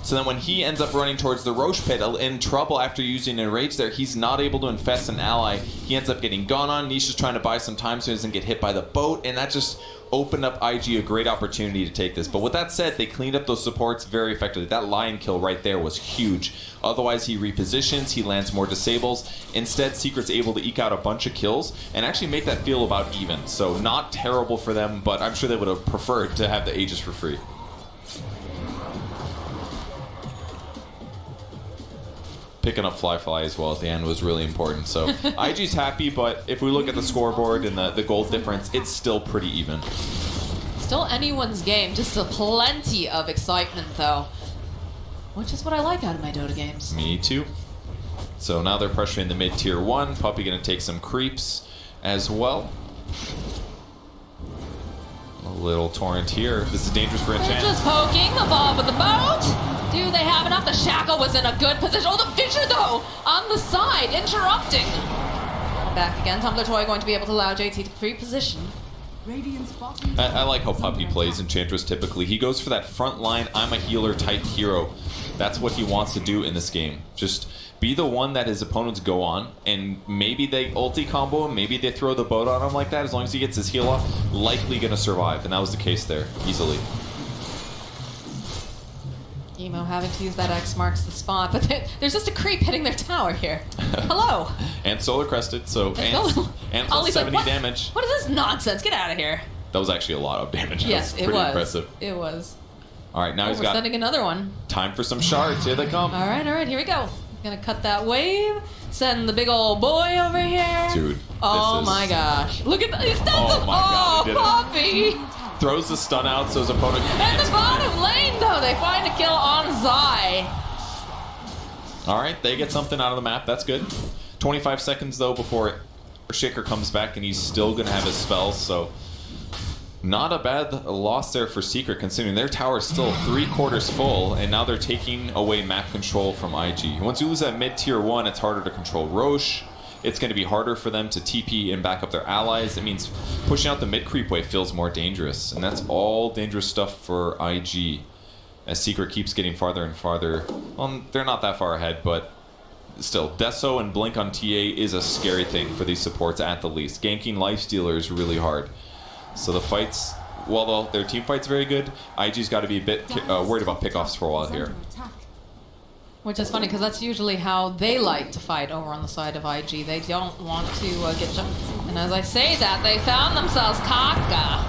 Speaker 6: So then when he ends up running towards the Roche pit in trouble after using Enrage there, he's not able to infest an ally. He ends up getting gone on. Nisha's trying to buy some time so he doesn't get hit by the boat, and that just opened up IG a great opportunity to take this. But with that said, they cleaned up those supports very effectively. That lion kill right there was huge. Otherwise, he repositions, he lands more disables. Instead, Secret's able to eke out a bunch of kills and actually make that feel about even. So not terrible for them, but I'm sure they would have preferred to have the Aegis for free. Picking up Fly as well at the end was really important. So IG's happy, but if we look at the scoreboard and the goal difference, it's still pretty even.
Speaker 5: Still anyone's game, just a plenty of excitement though. Which is what I like out of my Dota games.
Speaker 6: Me too. So now they're pressuring the mid tier 1. Puppy gonna take some creeps as well. A little torrent here. This is dangerous for
Speaker 5: They're
Speaker 6: Enchant.
Speaker 5: just poking the ball with the boat. Do they have enough? The shackle was in a good position. Oh, the fissure though on the side, interrupting. Back again. Tumbler Toy going to be able to allow JT to pre-position.
Speaker 6: I like how Puppy plays Enchantress typically. He goes for that front line, I'm a healer type hero. That's what he wants to do in this game. Just be the one that his opponents go on, and maybe they ulti combo him, maybe they throw the boat on him like that. As long as he gets his heal off, likely going to survive. And that was the case there, easily.
Speaker 5: Emo having to use that X marks the spot, but there's just a creep hitting their tower here. Hello.
Speaker 6: And Solar Crested, so and plus
Speaker 5: Ollie's
Speaker 6: 70
Speaker 5: like,
Speaker 6: damage.
Speaker 5: What is this nonsense? Get out of here.
Speaker 6: That was actually a lot of damage.
Speaker 5: Yes,
Speaker 6: That
Speaker 5: it
Speaker 6: was pretty
Speaker 5: was.
Speaker 6: impressive.
Speaker 5: It was.
Speaker 6: All right, now he's
Speaker 5: We're
Speaker 6: got
Speaker 5: sending another one.
Speaker 6: time for some shards. Here they come.
Speaker 5: All right, here we go. Gonna cut that wave. Send the big old boy over here.
Speaker 6: Dude,
Speaker 5: Oh
Speaker 6: this is-
Speaker 5: my gosh. Look at that. He's done
Speaker 6: Oh
Speaker 5: some.
Speaker 6: my God, he did it.
Speaker 5: Puppy.
Speaker 6: Throws the stun out so his opponent
Speaker 5: And
Speaker 6: can't.
Speaker 5: the bottom lane, though, they find a kill on Zai.
Speaker 6: All right, they get something out of the map. That's good. 25 seconds, though, before Shaker comes back, and he's still going to have his spells, so not a bad loss there for Secret, considering their tower is still 3/4 full, and now they're taking away map control from IG. Once you lose that mid-tier 1, it's harder to control Roche. It's going to be harder for them to TP and back up their allies. It means pushing out the mid-creep wave feels more dangerous, and that's all dangerous stuff for IG. As Secret keeps getting farther and farther. Well, they're not that far ahead, but still, Deso and Blink on TA is a scary thing for these supports at the least. Ganking Lifestealer is really hard. So the fights, while their team fight's very good, IG's got to be a bit worried about pickoffs for a while here.
Speaker 5: Which is funny, because that's usually how they like to fight over on the side of IG. They don't want to get jumped. And as I say that, they found themselves Kaka.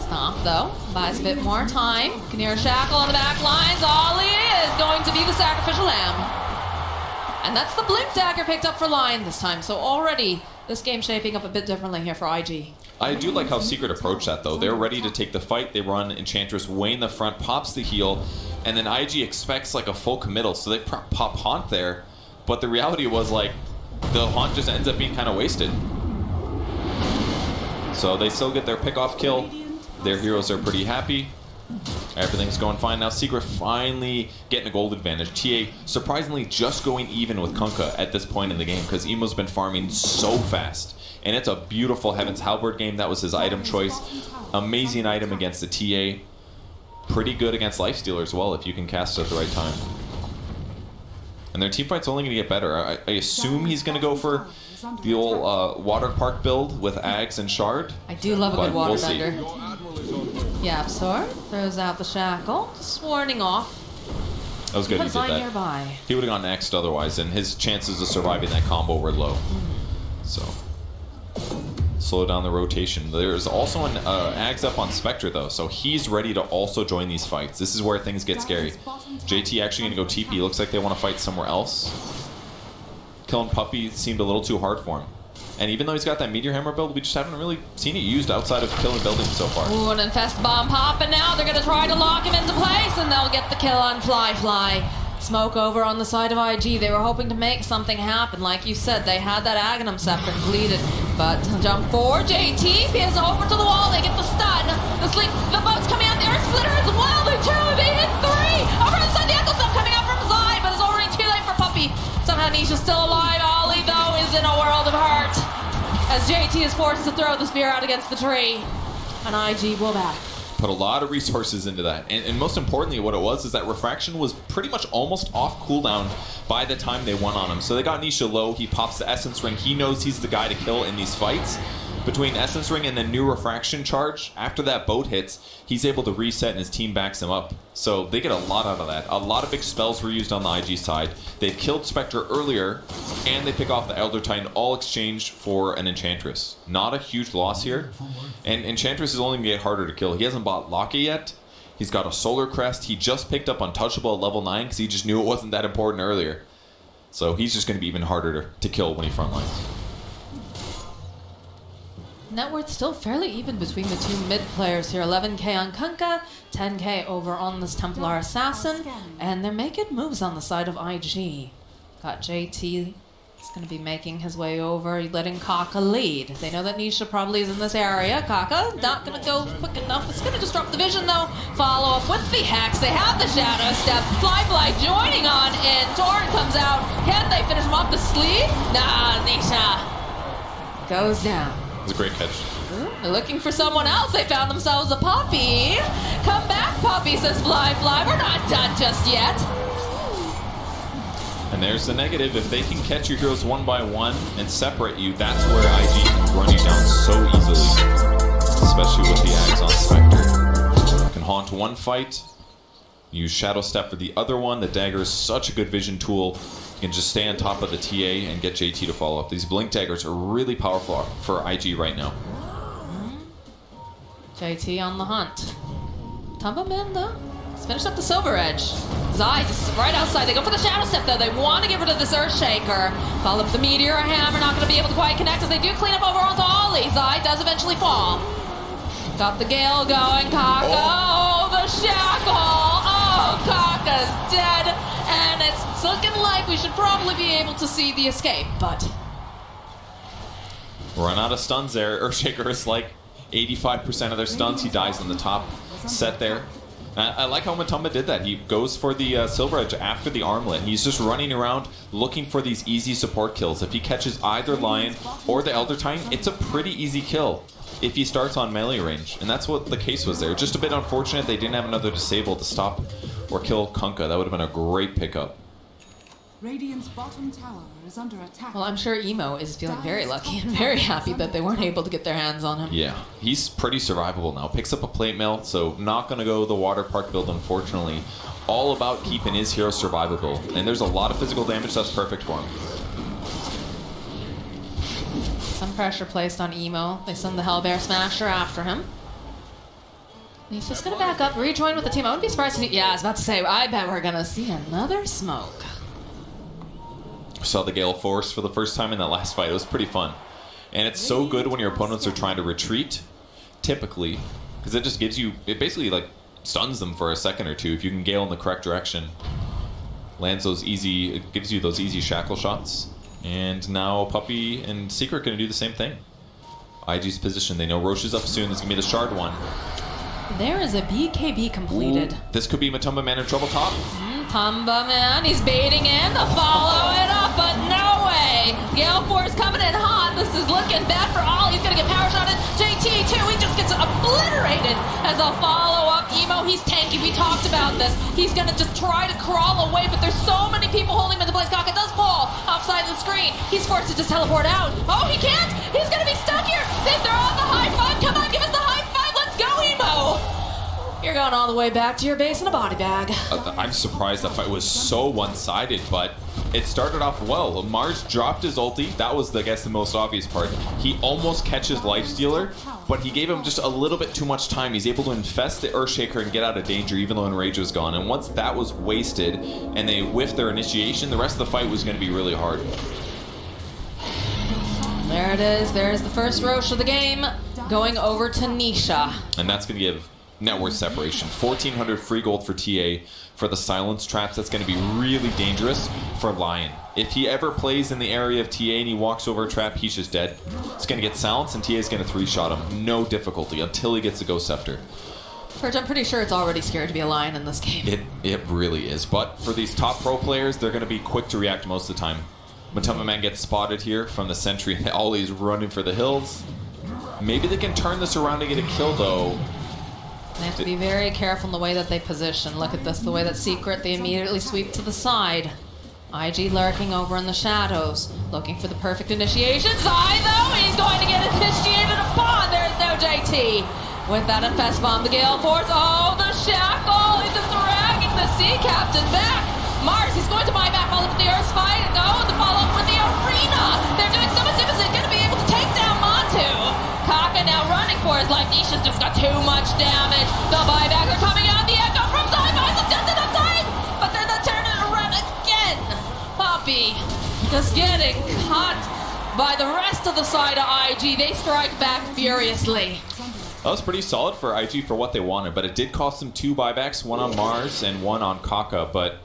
Speaker 5: Stomp, though. Buys a bit more time. Can hear a shackle on the back lines. Ollie is going to be be the sacrificial lamb. And that's the blink dagger picked up for Lion this time. So already this game shaping up a bit differently here for IG.
Speaker 6: I do like how Secret approached that, though. They're ready to take the fight. They run Enchantress way in the front, pops the heal, and then IG expects like a full committal, so they pop Haunt there. But the reality was like the Haunt just ends up being kind of wasted. So they still get their pick-off kill. Their heroes are pretty happy. Everything's going fine now. Secret finally getting a gold advantage. TA surprisingly just going even with Kunkka at this point in the game because Emo's been farming so fast. And it's a beautiful Heaven's Halberd game. That was his item choice. Amazing item against the TA. Pretty good against Lifestealer as well if you can cast it at the right time. And their team fight's only going to get better. I assume he's going to go for the old Water Park build with Ags and Shard.
Speaker 5: I do love a good water
Speaker 6: we'll see.
Speaker 5: bender.
Speaker 7: Your admiral is on board.
Speaker 5: Yapsor throws out the shackle, just warning off.
Speaker 6: That was good he
Speaker 5: Puts
Speaker 6: did
Speaker 5: Lion
Speaker 6: that.
Speaker 5: nearby.
Speaker 6: He would have gone next otherwise, and his chances of surviving that combo were low. So, slow down the rotation. There's also an Ags up on Spectre, though, so he's ready to also join these fights. This is where things get scary. JT actually going to go TP. Looks like they want to fight somewhere else. Killing Puppy seemed a little too hard for him. And even though he's got that Meteor Hammer build, we just haven't really seen it used outside of killing buildings so far.
Speaker 5: Ooh, an Infest Bomb popping now. They're going to try to lock him into place, and they'll get the kill on Fly. Smoke over on the side of IG. They were hoping to make something happen. Like you said, they had that Aghanim Scepter completed. But jump forward, JT is over to the wall. They get the stun. The sleep, the boat's coming out. The Earth Splitter as well. They hit 3. Over on the side, the Echo Stuff coming out from Zai, but it's already too late for Puppy. Somehow Nisha's still alive. Ollie, though, is in a world of hurt as JT is forced to throw the spear out against the tree. And IG will back.
Speaker 6: Put a lot of resources into that. And most importantly, what it was is that Refraction was pretty much almost off cooldown by the time they won on him. So they got Nisha low. He pops the Essence Ring. He knows he's the guy to kill in these fights. Between Essence Ring and the new Refraction charge, after that boat hits, he's able to reset and his team backs him up. So they get a lot out of that. A lot of big spells were used on the IG side. They've killed Spectre earlier, and they pick off the Elder Titan, all exchanged for an Enchantress. Not a huge loss here. And Enchantress is only going to get harder to kill. He hasn't bought Locky yet. He's got a Solar Crest. He just picked up Untouchable at level 9 because he just knew it wasn't that important earlier. So he's just going to be even harder to kill when he frontlines.
Speaker 5: Net worth still fairly even between the two mid players here. 11k on Kunkka, 10k over on this Templar Assassin, and they're making moves on the side of IG. Got JT, he's going to be making his way over, letting Kaka lead. They know that Nisha probably is in this area. Kaka not going to go quick enough. It's going to disrupt the vision though. Follow up with the Hex. They have the Shadow Step. Fly joining on in. Torrent comes out. Can they finish him off the sleeve? Nah, Nisha goes down.
Speaker 6: It's a great catch.
Speaker 5: They're looking for someone else. They found themselves a Puppy. Come back, Puppy, says Fly. We're not done just yet.
Speaker 6: And there's the negative. If they can catch your heroes one by one and separate you, that's where IG can run you down so easily. Especially with the Ags on Spectre. You can haunt one fight, use Shadow Step for the other one. The dagger is such a good vision tool. You can just stay on top of the TA and get JT to follow up. These blink daggers are really powerful for IG right now.
Speaker 5: JT on the hunt. Tumble in though. He's finished up the Silver Edge. Zai just right outside. They go for the Shadow Step though. They want to get rid of this Earthshaker. Follow up the Meteor Hammer. Not going to be able to quite connect as they do clean up over onto Ollie. Zai does eventually fall. Got the Gale going. Kaka. Oh, the Shackle. Oh, Kaka's dead. And it's looking like we should probably be able to see the escape, but
Speaker 6: Run out of stuns there. Earthshaker is like 85% of their stuns. He dies on the top set there. I like how Matumba did that. He goes for the Silver Edge after the armlet. He's just running around looking for these easy support kills. If he catches either Lion or the Elder Titan, it's a pretty easy kill if he starts on melee range. And that's what the case was there. Just a bit unfortunate they didn't have another Disable to stop or kill Kunkka. That would have been a great pickup.
Speaker 8: Radiant's bottom tower is under attack.
Speaker 5: well, I'm sure Emo is feeling very lucky and very happy that they weren't able to get their hands on him.
Speaker 6: Yeah, he's pretty survivable now. Picks up a plate mail, so not going to go the Water Park build, unfortunately. All about keeping his hero survivable. And there's a lot of physical damage that's perfect for him.
Speaker 5: Some pressure placed on Emo. They send the Hellbear Smasher after him. He's just gonna back up, rejoin with the team. I wouldn't be surprised to see. Yeah, I was about to say, I bet we're gonna see another smoke.
Speaker 6: Saw the Gale Force for the first time in that last fight. It was pretty fun. And it's so good when your opponents are trying to retreat, typically, because it just gives you, it basically like stuns them for a second or two if you can Gale in the correct direction. Lands those easy, it gives you those easy shackle shots. And now Puppey and Secret going to do the same thing. IG's position, they know Roche is up soon. This is going to be the shard one.
Speaker 5: There is a BKB completed.
Speaker 6: Ooh, this could be Matumba Man in trouble top.
Speaker 5: Tumba Man, he's baiting in to follow it up, but no way. Gale Force coming in hot. This is looking bad for all. He's going to get power shot at JT too. He just gets obliterated as a follow-up. Emo, he's tanky. We talked about this. He's going to just try to crawl away, but there's so many people holding him into place. Kaka does fall offside the screen. He's forced to just teleport out. Oh, he can't. He's going to be stuck here. They throw out the high five. Come on, give us the high five. Let's go, Emo. You're going all the way back to your base in a body bag.
Speaker 6: I'm surprised that fight was so one-sided, but it started off well. Mars dropped his ulti. That was, I guess, the most obvious part. He almost catches Lifestealer, but he gave him just a little bit too much time. He's able to infest the Earthshaker and get out of danger, even though Enrage was gone. And once that was wasted and they whiffed their initiation, the rest of the fight was going to be really hard.
Speaker 5: There it is. There's the first Roche of the game going over to Nisha.
Speaker 6: And that's going to give net worth separation. 1,400 free gold for TA for the silence traps. That's going to be really dangerous for Lion. If he ever plays in the area of TA and he walks over a trap, he's just dead. It's going to get silenced and TA is going to 3-shot him. No difficulty until he gets the Ghost Scepter.
Speaker 5: First, I'm pretty sure it's already scary to be a Lion in this game.
Speaker 6: It really is. But for these top pro players, they're going to be quick to react most of the time. Matumba Man gets spotted here from the sentry. Ollie's running for the hills. Maybe they can turn this around and get a kill, though.
Speaker 5: They have to be very careful in the way that they position. Look at this, the way that Secret, they immediately sweep to the side. IG lurking over in the shadows, looking for the perfect initiation. Zai, though, he's going to get initiated upon. There's no JT. With that infest bomb, the Gale Force. Oh, the shackle! He's just dragging the Sea Captain back. Mars, he's going to buy back all of the Earth Spy and go to follow up with the Arena. They're doing so much damage, they're going to be able to take down Montu. Kaka now running for his life. Nisha's just got too much damage. The buyback are coming out. The echo from Zai buys him just enough time, but then the turn it around again. Puppey just getting caught by the rest of the side of IG. They strike back furiously.
Speaker 6: That was pretty solid for IG for what they wanted, but it did cost them 2 buybacks, one on Mars and one on Kaka, but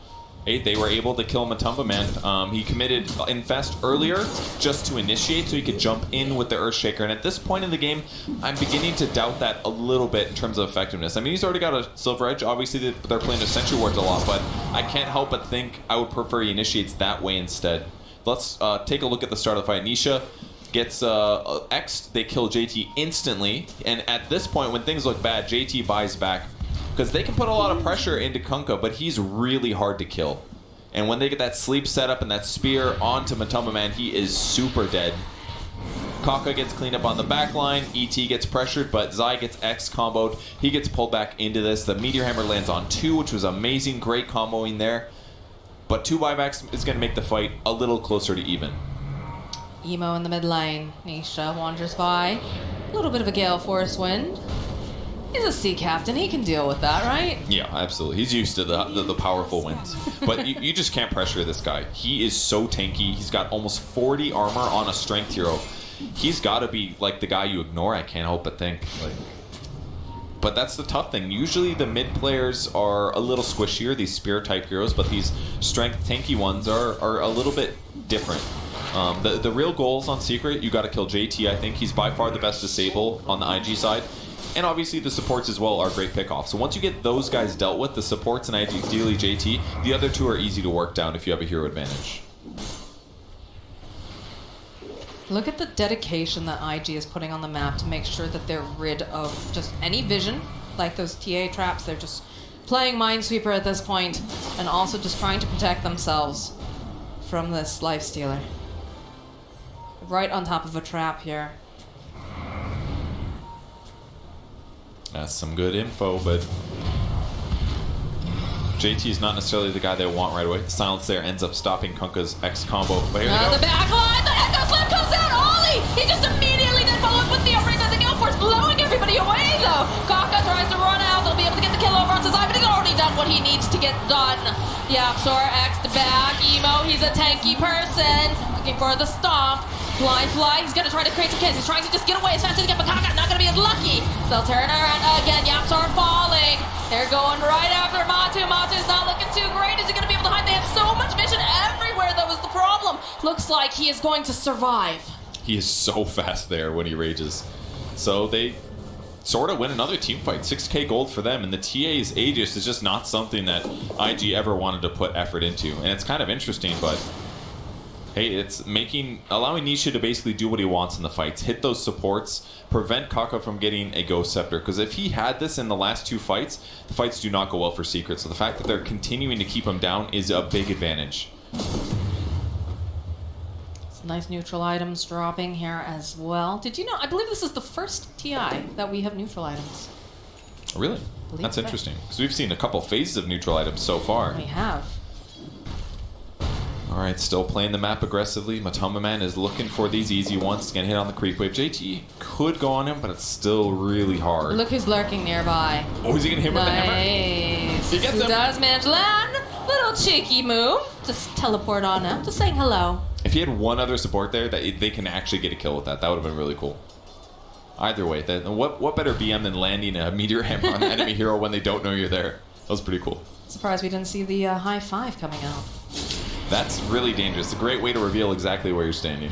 Speaker 6: they were able to kill Matumba Man. He committed Infest earlier just to initiate so he could jump in with the Earthshaker, and at this point in the game, I'm beginning to doubt that a little bit in terms of effectiveness. I mean, he's already got a Silver Edge. Obviously, they're playing the Sentry Wards a lot, but I can't help but think I would prefer he initiates that way instead. Let's take a look at the start of the fight. Nisha gets X'd. They kill JT instantly, and at this point, when things look bad, JT buys back. Because they can put a lot of pressure into Kunkka, but he's really hard to kill. And when they get that sleep setup and that spear onto Matumba Man, he is super dead. Kaka gets cleaned up on the back line, ET gets pressured, but Zai gets X comboed. He gets pulled back into this. The Meteor Hammer lands on 2, which was amazing, great comboing there. But 2 buybacks is going to make the fight a little closer to even.
Speaker 5: Emo in the mid lane. Nisha wanders by. A little bit of a Gale Force wind. He's a Sea Captain. He can deal with that, right?
Speaker 6: Yeah, absolutely. He's used to the powerful winds. But you just can't pressure this guy. He is so tanky. He's got almost 40 armor on a strength hero. He's got to be like the guy you ignore, I can't help but think. But that's the tough thing. Usually the mid players are a little squishier, these spirit type heroes, but these strength tanky ones are a little bit different. The real goals on Secret, you got to kill JT, I think. He's by far the best disable on the IG side. And obviously the supports as well are great pickoffs. So once you get those guys dealt with, the supports and ideally JT, the other 2 are easy to work down if you have a hero advantage.
Speaker 5: Look at the dedication that IG is putting on the map to make sure that they're rid of just any vision, like those TA traps. They're just playing Minesweeper at this point, and also just trying to protect themselves from this Lifestealer. Right on top of a trap here.
Speaker 6: That's some good info, but JT is not necessarily the guy they want right away. The silence there ends up stopping Kunkka's X combo. But here they go.
Speaker 5: The back line, the Echo Slam comes out. Ollie! He just immediately then follows up with the Arena. The Gale Force blowing everybody away, though. Kaka tries to run out kill over on Zai, but he's already done what he needs to get done. Yapzor X to back. Emo, he's a tanky person. Looking for the stomp. Fly, he's gonna try to create some kills. He's trying to just get away as fast as he can, but Kaka not gonna be as lucky. They'll turn around again. Yapzor falling. They're going right after Matu. Matu's not looking too great. Is he gonna be able to hide? They have so much vision everywhere. That was the problem. Looks like he is going to survive.
Speaker 6: He is so fast there when he rages. So they sort of win another team fight. 6k gold for them, and the TA's Aegis is just not something that IG ever wanted to put effort into. And it's kind of interesting, but hey, it's allowing Nisha to basically do what he wants in the fights, hit those supports, prevent Kaka from getting a Ghost Scepter. Because if he had this in the last 2 fights, the fights do not go well for Secret. So the fact that they're continuing to keep him down is a big advantage.
Speaker 5: Some nice neutral items dropping here as well. Did you know, I believe this is the first TI that we have neutral items.
Speaker 6: Really? That's interesting. Because we've seen a couple phases of neutral items so far.
Speaker 5: We have.
Speaker 6: Alright, still playing the map aggressively. Matoma Man is looking for these easy ones. He's going to hit on the creep wave. JT could go on him, but it's still really hard.
Speaker 5: Look who's lurking nearby.
Speaker 6: Oh, is he going to hit with the hammer?
Speaker 5: Nice.
Speaker 6: He gets
Speaker 5: Who
Speaker 6: him.
Speaker 5: does manage land? Little cheeky move. Just teleport on him. Just saying hello.
Speaker 6: If he had one other support there, that they can actually get a kill with that. That would have been really cool. Either way, what better BM than landing a meteor hammer on an enemy hero when they don't know you're there? That was pretty cool.
Speaker 5: Surprised we didn't see the high five coming out.
Speaker 6: That's really dangerous. A great way to reveal exactly where you're standing.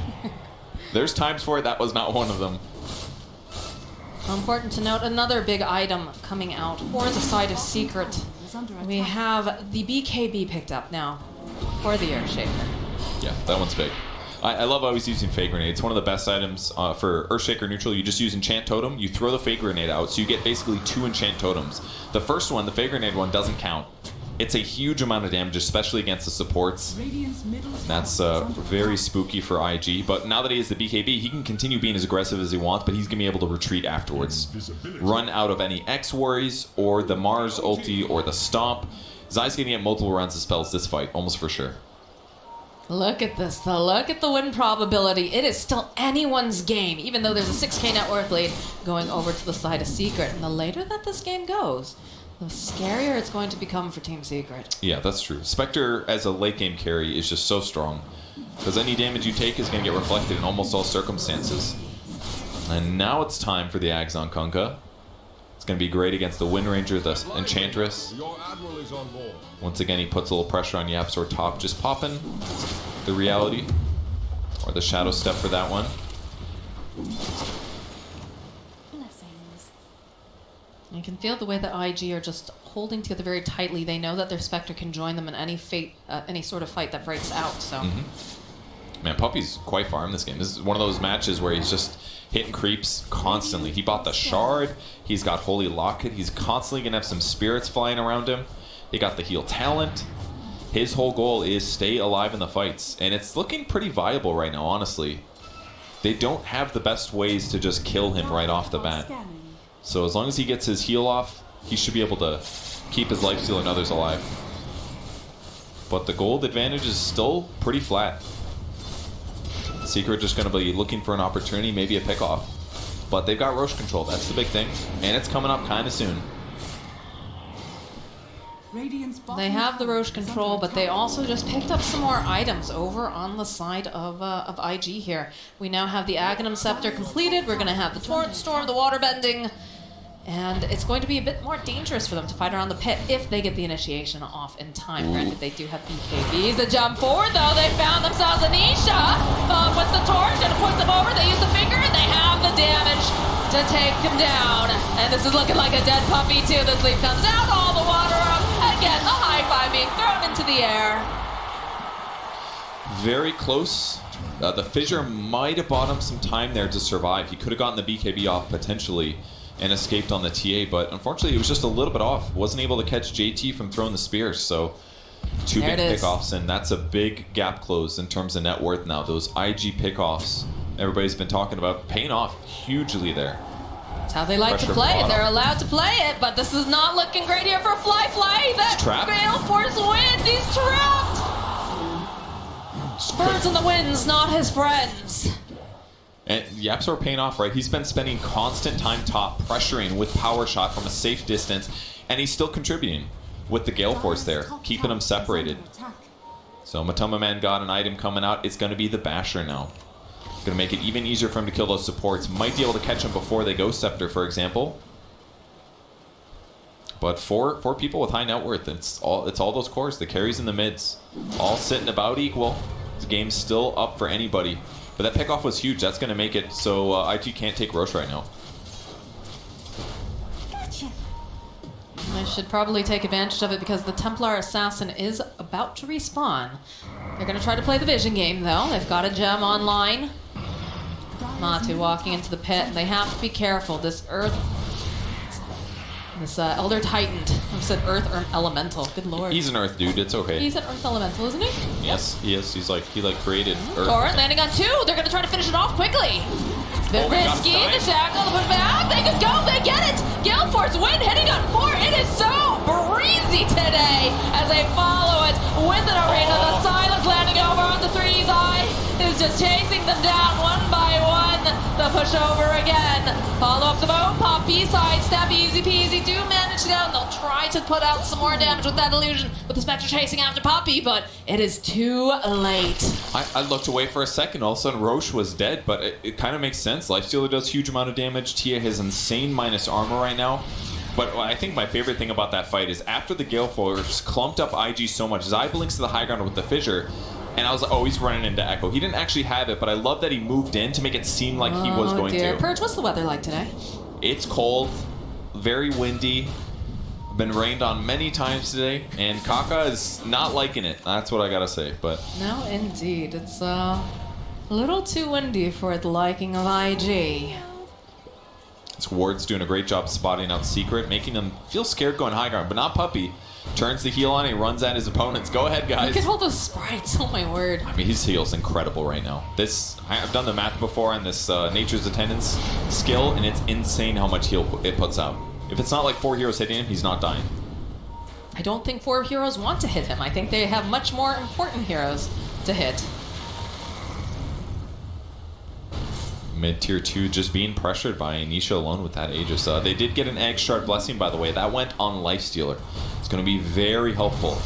Speaker 6: There's times for it. That was not one of them.
Speaker 5: Important to note, another big item coming out for the side of Secret.
Speaker 8: Is under
Speaker 5: We
Speaker 8: attack.
Speaker 5: have the BKB picked up now for the Earthshaker.
Speaker 6: Yeah, that one's big. I love always using Fake Grenade. It's one of the best items for Earthshaker neutral. You just use Enchant Totem, you throw the Fake Grenade out, so you get basically 2 Enchant Totems. The first one, the Fake Grenade one, doesn't count. It's a huge amount of damage, especially against the supports.
Speaker 8: Radiant's middle tower
Speaker 6: That's
Speaker 8: is under
Speaker 6: very
Speaker 8: attack.
Speaker 6: spooky for IG, but now that he has the BKB, he can continue being as aggressive as he wants, but he's going to be able to retreat afterwards. Run out of any X worries, or the Mars ulti, or the Stomp. Zai's going to get multiple rounds of spells this fight, almost for sure.
Speaker 5: Look at this, though. Look at the win probability. It is still anyone's game, even though there's a 6k net worth lead going over to the side of Secret. And the later that this game goes, the scarier it's going to become for Team Secret.
Speaker 6: Yeah, that's true. Spectre as a late game carry is just so strong, because any damage you take is going to get reflected in almost all circumstances. And now it's time for the Ags on Kunkka. It's going to be great against the Wind Ranger, the Enchantress.
Speaker 7: Your admiral is on board.
Speaker 6: Once again, he puts a little pressure on Yapzor top, just popping the reality, or the Shadow Step for that one.
Speaker 8: Blessings.
Speaker 5: You can feel the way that IG are just holding together very tightly. They know that their Spectre can join them in any sort of fight that breaks out. So,
Speaker 6: Man, Puppy's quite far in this game. This is one of those matches where he's just hitting creeps constantly. He bought the Shard. He's got Holy Locket. He's constantly going to have some spirits flying around him. He got the heal talent. His whole goal is stay alive in the fights. And it's looking pretty viable right now, honestly. They don't have the best ways to just kill him right off the bat.
Speaker 8: Scanning.
Speaker 6: So as long as he gets his heal off, he should be able to keep his lifesteal and others alive. But the gold advantage is still pretty flat. Secret just going to be looking for an opportunity, maybe a pick-off. But they've got Roche control, that's the big thing. And it's coming up kind of soon.
Speaker 8: Radiant's bottom
Speaker 5: they have the
Speaker 8: tower
Speaker 5: Roche
Speaker 8: is under
Speaker 5: control, but they
Speaker 8: attack.
Speaker 5: also just picked up some more items over on the side of IG here. We now have the Aghanim Scepter completed. We're going to have the Torrent Storm, the Water Bending. And it's going to be a bit more dangerous for them to fight around the pit if they get the initiation off in time. Granted, they do have BKBs. The jump forward, though, they found themselves Anisha. With the torch, gonna push them over. They use the finger, and they have the damage to take him down. And this is looking like a dead puppy, too. The sleep comes out, all the water up. Again, the high five being thrown into the air.
Speaker 6: Very close. The Fissure might have bought him some time there to survive. He could have gotten the BKB off potentially and escaped on the TA, but unfortunately it was just a little bit off. Wasn't able to catch JT from throwing the spears, so 2
Speaker 5: There
Speaker 6: big
Speaker 5: it is.
Speaker 6: pickoffs, and that's a big gap close in terms of net worth now. Those IG pickoffs everybody's been talking about paying off hugely there.
Speaker 5: That's how they like to
Speaker 6: Pressure
Speaker 5: play it.
Speaker 6: bottom.
Speaker 5: They're allowed to play it, but this is not looking great here for Fly. That
Speaker 6: trapped.
Speaker 5: Gale Force wins. He's trapped. Birds in the wind's not his friends.
Speaker 6: And Yaps are paying off, right? He's been spending constant time top, pressuring with power shot from a safe distance, And he's still contributing with the Gale Force there, keeping them separated. So Matoma Man got an item coming out. It's going to be the Basher now. Going to make it even easier for him to kill those supports. Might be able to catch them before they go Scepter, for example. But for people with high net worth, it's all those cores, the carries and the mids, all sitting about equal. The game's still up for anybody. But that pickoff was huge. That's going to make it so IG can't take Roche right now.
Speaker 5: I should probably take advantage of it because the Templar Assassin is about to respawn. They're going to try to play the vision game, though. They've got a gem online. Matu walking into the pit. They have to be careful. This Elder Titan. I said Earth or Elemental. Good lord.
Speaker 6: He's an Earth dude. It's okay.
Speaker 5: He's an Earth Elemental, isn't he?
Speaker 6: Yes, he is. He created Earth.
Speaker 5: Torrent landing on 2. They're going to try to finish it off quickly. The risky, the shackle, the put back. They just go. They get it. Gale Force win, hitting on 4. It is so breezy today as they follow it with an arena. The silence landing over on the 3's eye is just chasing them down one by one. The push over again. Follow up the boat. Pop B-side step. Easy peasy. Do manage to go. And they'll try to put out some more damage with that illusion with the Spectre chasing after Poppy, but it is too late.
Speaker 6: I looked away for a second. All of a sudden, Roche was dead, but it kind of makes sense. Lifestealer does huge amount of damage. Tia has insane minus armor right now. But I think my favorite thing about that fight is after the Gale Force clumped up IG so much, Zai blinks to the high ground with the fissure, and I was like, oh, he's running into Echo. He didn't actually have it, but I love that he moved in to make it seem like he was going to.
Speaker 5: Purge, what's the weather like today?
Speaker 6: It's cold, very windy, been rained on many times today, and Kaka is not liking it. That's what I gotta say. But
Speaker 5: no, indeed. It's a little too windy for the liking of IG.
Speaker 6: Ward's doing a great job spotting out Secret, making them feel scared going high ground, but not Puppy. Turns the heal on, he runs at his opponents. Go ahead, guys.
Speaker 5: Look at all those sprites, oh my word.
Speaker 6: I mean, his heal's incredible right now. I've done the math before on this Nature's Attendance skill, and it's insane how much heal it puts out. If it's not like 4 heroes hitting him, he's not dying.
Speaker 5: I don't think 4 heroes want to hit him. I think they have much more important heroes to hit.
Speaker 6: Mid-tier 2 just being pressured by Anisha alone with that Aegis. They did get an Egg Shard Blessing, by the way. That went on Lifestealer. It's going to be very helpful.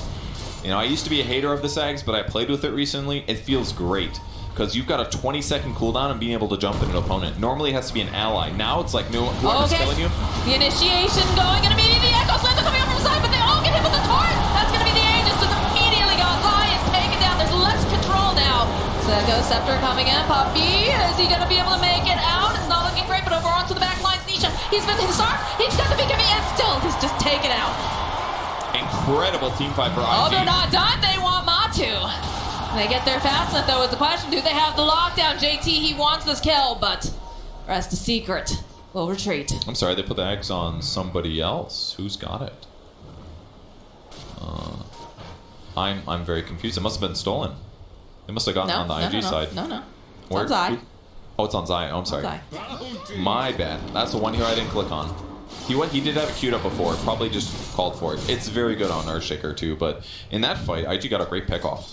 Speaker 6: You know, I used to be a hater of this Eggs, but I played with it recently. It feels great, because you've got a 20-second cooldown and being able to jump at an opponent. Normally it has to be an ally. Now it's like whoever's killing you.
Speaker 5: The initiation going, and immediately the Echo Slams are coming up from the side, but they all get hit with the torrent. That's going to be the Aegis, just immediately gone. Zai is taken down. There's less control now. Echo Scepter coming in. Puppy, is he going to be able to make it out? It's not looking great, but over onto the back lines. Nisha, he's been disarmed. He's got the BKB, and still, he's just taken out.
Speaker 6: Incredible team fight for IG.
Speaker 5: Oh, they're not done. They want Matu. They get there fast enough, though, is the question. Do they have the lockdown? JT, he wants this kill, but rest a secret. Will retreat.
Speaker 6: I'm sorry, they put the eggs on somebody else. Who's got it? I'm very confused. It must have been stolen. It must have gotten on the IG side.
Speaker 5: No. It's
Speaker 6: Where?
Speaker 5: on Zai.
Speaker 6: Oh, it's on Zai. Oh, I'm sorry.
Speaker 5: Zai.
Speaker 6: My bad. That's the one here I didn't click on. He did have it queued up before. Probably just called for it. It's very good on Earthshaker too, but in that fight, IG got a great pick off.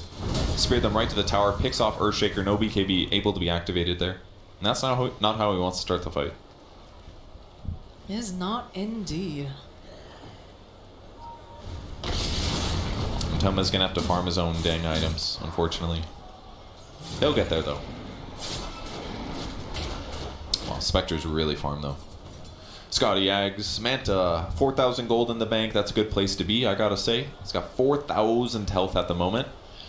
Speaker 6: Speared them right to the tower, picks off Earthshaker, no BKB able to be activated there. And that's not how he wants to start the fight.
Speaker 5: Is not indeed.
Speaker 6: Toma's gonna have to farm his own dang items, unfortunately. They'll get there though. Well, Spectre's really farmed though. Scotty Yags, Manta, 4,000 gold in the bank. That's a good place to be, I gotta say. He's got 4,000 health at the moment.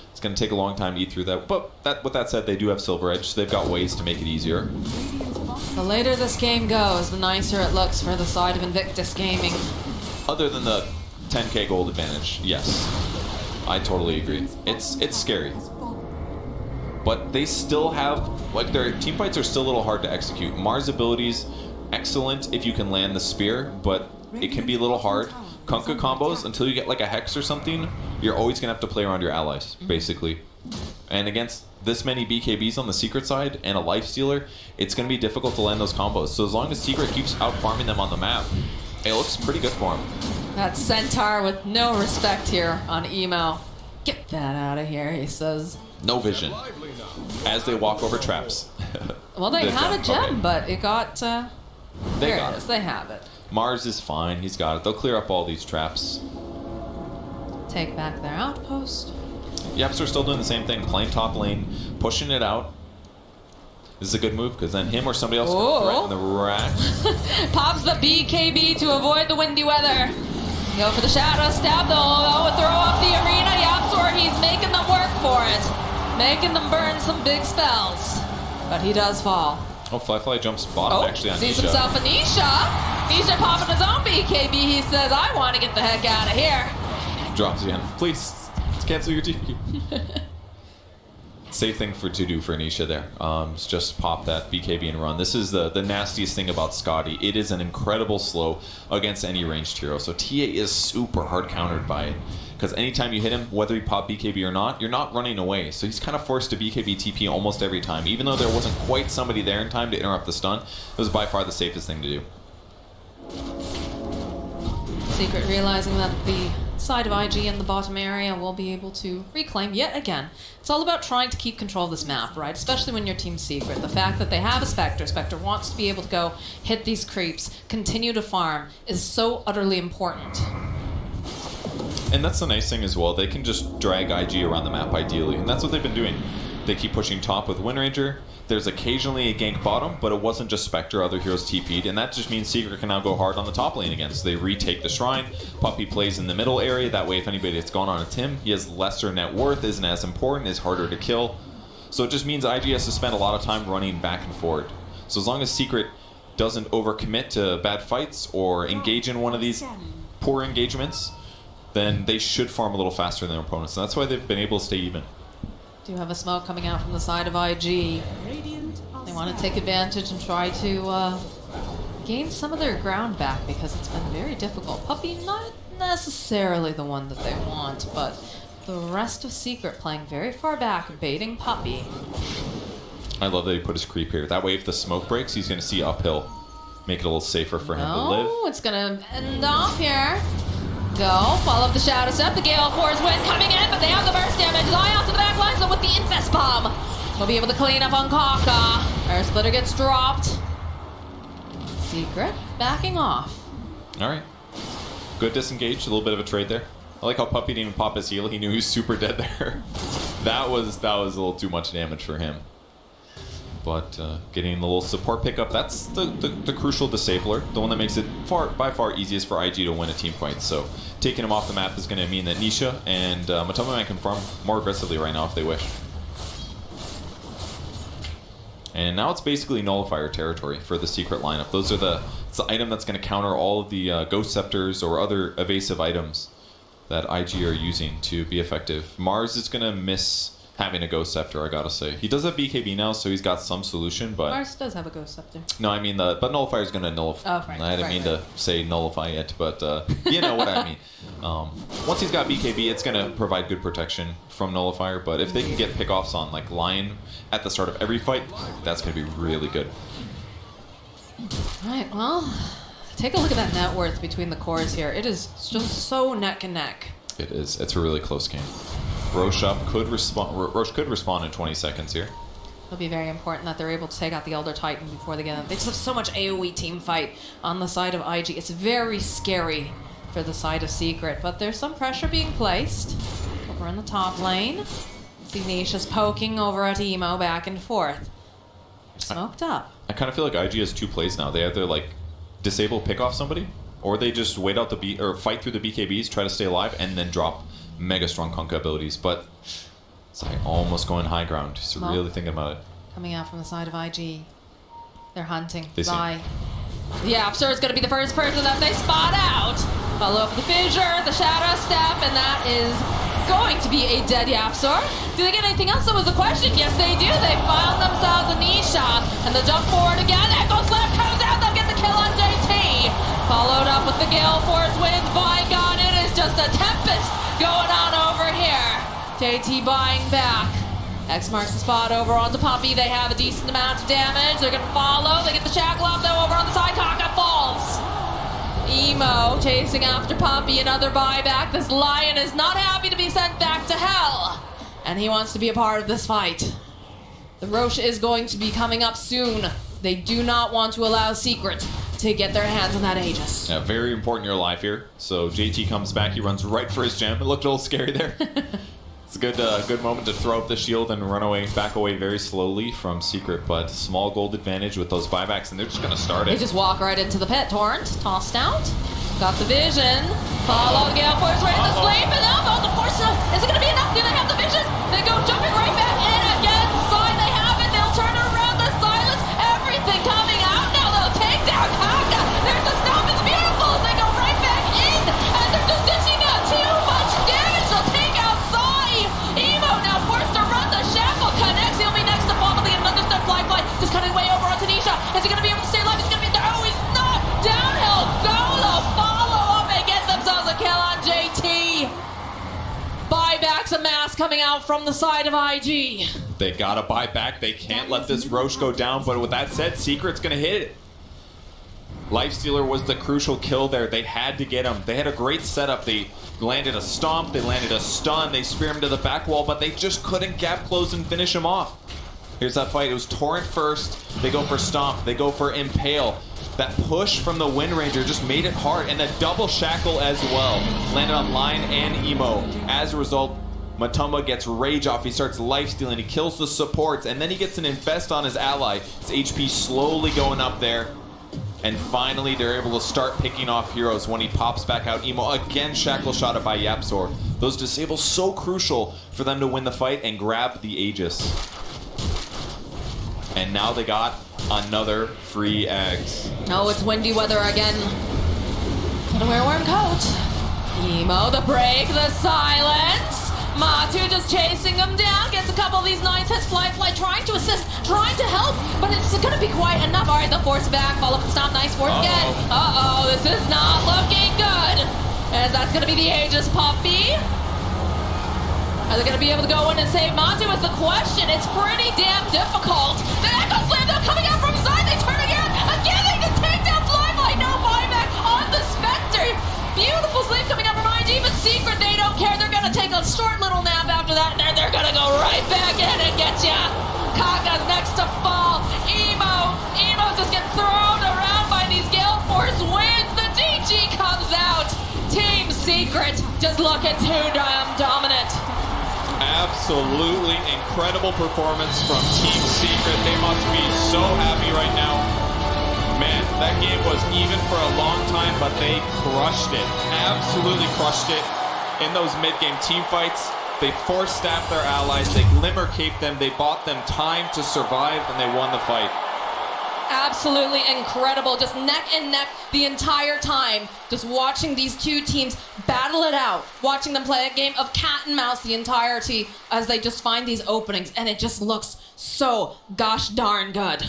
Speaker 6: It's gonna take a long time to eat through that. But with that said, they do have Silver Edge, so they've got ways to make it easier.
Speaker 5: The later this game goes, the nicer it looks for the side of Invictus Gaming.
Speaker 6: Other than the 10k gold advantage, yes. I totally agree. It's scary. But they still have, like, their team fights are still a little hard to execute. Mars' abilities, excellent if you can land the spear, but it can be a little hard. Kunkka combos, until you get like a Hex or something, you're always going to have to play around your allies, basically. And against this many BKBs on the Secret side and a Lifestealer, it's going to be difficult to land those combos. So as long as Secret keeps out-farming them on the map, it looks pretty good for him.
Speaker 5: That Centaur with no respect here on emo. Get that out of here, he says.
Speaker 6: No vision. As they walk over traps.
Speaker 5: Well, they had a gem,
Speaker 6: okay.
Speaker 5: but it got...
Speaker 6: They
Speaker 5: there
Speaker 6: got
Speaker 5: it is.
Speaker 6: it.
Speaker 5: They have it.
Speaker 6: Mars is fine. He's got it. They'll clear up all these traps.
Speaker 5: Take back their outpost.
Speaker 6: Yaps are still doing the same thing, playing top lane, pushing it out. This is a good move because then him or somebody else can threaten the rack.
Speaker 5: Pops the BKB to avoid the windy weather. Go for the shadow step. They'll throw off the arena. Yapsor, he's making them work for it. Making them burn some big spells. But he does fall.
Speaker 6: Oh, Fly jumps bottom actually on
Speaker 5: sees
Speaker 6: Nisha.
Speaker 5: himself a Nisha. Nisha popping his own BKB. He says, I want to get the heck out of here.
Speaker 6: Drops again. Please, cancel your TP. Safe thing to do for Nisha there. Is just pop that BKB and run. This is the nastiest thing about Scotty. It is an incredible slow against any ranged hero. So TA is super hard countered by it. Because anytime you hit him, whether you pop BKB or not, you're not running away. So he's kind of forced to BKB TP almost every time. Even though there wasn't quite somebody there in time to interrupt the stun, it was by far the safest thing to do.
Speaker 5: Secret realizing that the side of IG in the bottom area will be able to reclaim yet again. It's all about trying to keep control of this map, right? Especially when you're Team Secret. The fact that they have a Spectre, Spectre wants to be able to go hit these creeps, continue to farm, is so utterly important.
Speaker 6: And that's the nice thing as well. They can just drag IG around the map ideally, and that's what they've been doing. They keep pushing top with Wind Ranger. There's occasionally a gank bottom, but it wasn't just Spectre, other heroes TP'd, and that just means Secret can now go hard on the top lane again. So they retake the shrine. Puppey plays in the middle area. That way, if anybody that's gone on, it's him. He has lesser net worth, isn't as important, is harder to kill. So it just means IG has to spend a lot of time running back and forward. So as long as Secret doesn't overcommit to bad fights or engage in one of these poor engagements, then they should farm a little faster than their opponents. And that's why they've been able to stay even.
Speaker 5: Do have a smoke coming out from the side of IG. They want to take advantage and try to gain some of their ground back because it's been very difficult. Puppey not necessarily the one that they want, but the rest of Secret playing very far back, baiting Puppey.
Speaker 6: I love that he put his creep here. That way if the smoke breaks, he's going to see uphill. Make it a little safer for him to live.
Speaker 5: Oh, it's going to end off here. Go, follow up the Shadow Step, the Gale Force Wind coming in, but they have the burst damage. Zion to the back line, so with the Infest Bomb, we'll be able to clean up on Kaka. Air Splitter gets dropped. Secret backing off.
Speaker 6: Alright. Good disengage, a little bit of a trade there. I like how Puppey didn't even pop his heal. He knew he was super dead there. that was a little too much damage for him. But getting the little support pickup, that's the crucial disabler, the one that makes it by far easiest for IG to win a team fight. So taking him off the map is going to mean that Nisha and Matoma can farm more aggressively right now if they wish. And now it's basically nullifier territory for the Secret lineup. Those are it's the item that's going to counter all of the Ghost Scepters or other evasive items that IG are using to be effective. Mars is going to miss having a Ghost Scepter, I gotta say. He does have BKB now, so he's got some solution, but...
Speaker 5: Mars does have a Ghost Scepter.
Speaker 6: No, I mean, but Nullifier's gonna nullify...
Speaker 5: Oh, right.
Speaker 6: I didn't mean to say nullify it, but you know what I mean. Once he's got BKB, it's gonna provide good protection from Nullifier, but if they can get pickoffs on, like, Lion at the start of every fight, that's gonna be really good.
Speaker 5: Alright, well, take a look at that net worth between the cores here. It is just so neck and neck.
Speaker 6: It is. It's a really close game. Roche could respawn in 20 seconds here.
Speaker 5: It'll be very important that they're able to take out the Elder Titan before they get in. They just have so much AoE team fight on the side of IG. It's very scary for the side of Secret, but there's some pressure being placed over in the top lane. See Nisha's poking over at Emo back and forth. Smoked up.
Speaker 6: I kind of feel like IG has two plays now. They either like disable pick off somebody, or they just wait out or fight through the BKBs, try to stay alive, and then drop mega strong Kunkka abilities. But it's like almost going high ground. Just really thinking about it.
Speaker 5: Coming out from the side of IG. They're hunting.
Speaker 6: They see.
Speaker 5: Yeah, Absurd is going to be the first person that they spot out. Follow up the fissure, the shadow step, and that is going to be a dead Yapsor. Do they get anything else? That was the question. Yes, they do. They found themselves a Nisha, and the jump forward again. Echo Slam comes out. They'll get the kill on JT. Followed up with the Gale Force Wind. By God, it is just a tempest going on over here. JT buying back. X marks the spot over onto Puppey. They have a decent amount of damage. They're going to follow. They get the shackle off though over on the side. Kaka falls. Emo chasing after Puppey. Another buyback. This Lion is not happy to be sent back to hell. And he wants to be a part of this fight. The Roche is going to be coming up soon. They do not want to allow Secret to get their hands on that Aegis.
Speaker 6: Yeah, very important you're alive here. So JT comes back, he runs right for his gem. It looked a little scary there. It's a good moment to throw up the shield and run away, back away very slowly from Secret, but small gold advantage with those buybacks, and they're just gonna start
Speaker 5: They
Speaker 6: it.
Speaker 5: just walk right into the pit. Torrent, tossed out. Got the vision. Follow the Gale Force right in the sleep, and elbow the force. Is it gonna be enough? Do they have the vision? They go jumping right back in again. Side, they have it. They'll turn around. The silence. Everything coming out now. They'll take down Kaka. There's the stop. It's beautiful. They go right back in, and they're just dishing out too much damage. They'll take out Sai. Emo now forced to run. The shackle connects. He'll be next to fall. But another step fly. Just cutting way over onto Nisha. Is he gonna be able to stay alive? He's gonna be there. Oh, he's not. Downhill. Solo. Follow up and get themselves a kill on JT. Buybacks amass coming out from the side of IG.
Speaker 6: They gotta buy back. They can't let this Roche go down. But with that said, Secret's gonna hit it. Lifestealer was the crucial kill there. They had to get him. They had a great setup. They landed a stomp. They landed a stun. They spear him to the back wall, but they just couldn't gap close and finish him off. Here's that fight. It was Torrent first. They go for stomp. They go for impale. That push from the Wind Ranger just made it hard, and a double shackle as well. Landed on Lion and Emo. As a result, Matumba gets rage off. He starts lifestealing. He kills the supports, and then he gets an infest on his ally. His HP slowly going up there. And finally, they're able to start picking off heroes when he pops back out. Emo again shackle shotted by Yapzor. Those disables so crucial for them to win the fight and grab the Aegis. And now they got another free eggs.
Speaker 5: Oh, it's windy weather again. Gotta wear a warm coat. Emo, the break, the silence. Matu just chasing him down. Gets a couple of these nice hits. Fly trying to assist, trying to help, but it's gonna be quite enough. All right, the force back. Follow up and stop. Nice force again. Uh-oh, this is not looking good. As that's gonna be the Aegis puppy. Are they going to be able to go in and save Matu is the question. It's pretty damn difficult. The Echo Slam, they're coming out from side. They turn again. Again, they just take down Flyfly. No buyback on the Spectre. Beautiful sleep coming out from IG, but Secret, they don't care. They're going to take a short little nap after that, and they're going to go right back in and get ya. Kaka's next to fall. Emo just gets thrown around by these Gale Force winds. The DG comes out. Team Secret just looking too damn dominant.
Speaker 6: Absolutely incredible performance from Team Secret. They must be so happy right now. Man, that game was even for a long time, but they crushed it. Absolutely crushed it in those mid-game team fights. They force-staffed their allies. They glimmer-caped them. They bought them time to survive, and they won the fight.
Speaker 5: Absolutely incredible. Just neck and neck the entire time. Just watching these two teams battle it out. Watching them play a game of cat and mouse the entirety as they just find these openings. And it just looks so gosh darn good.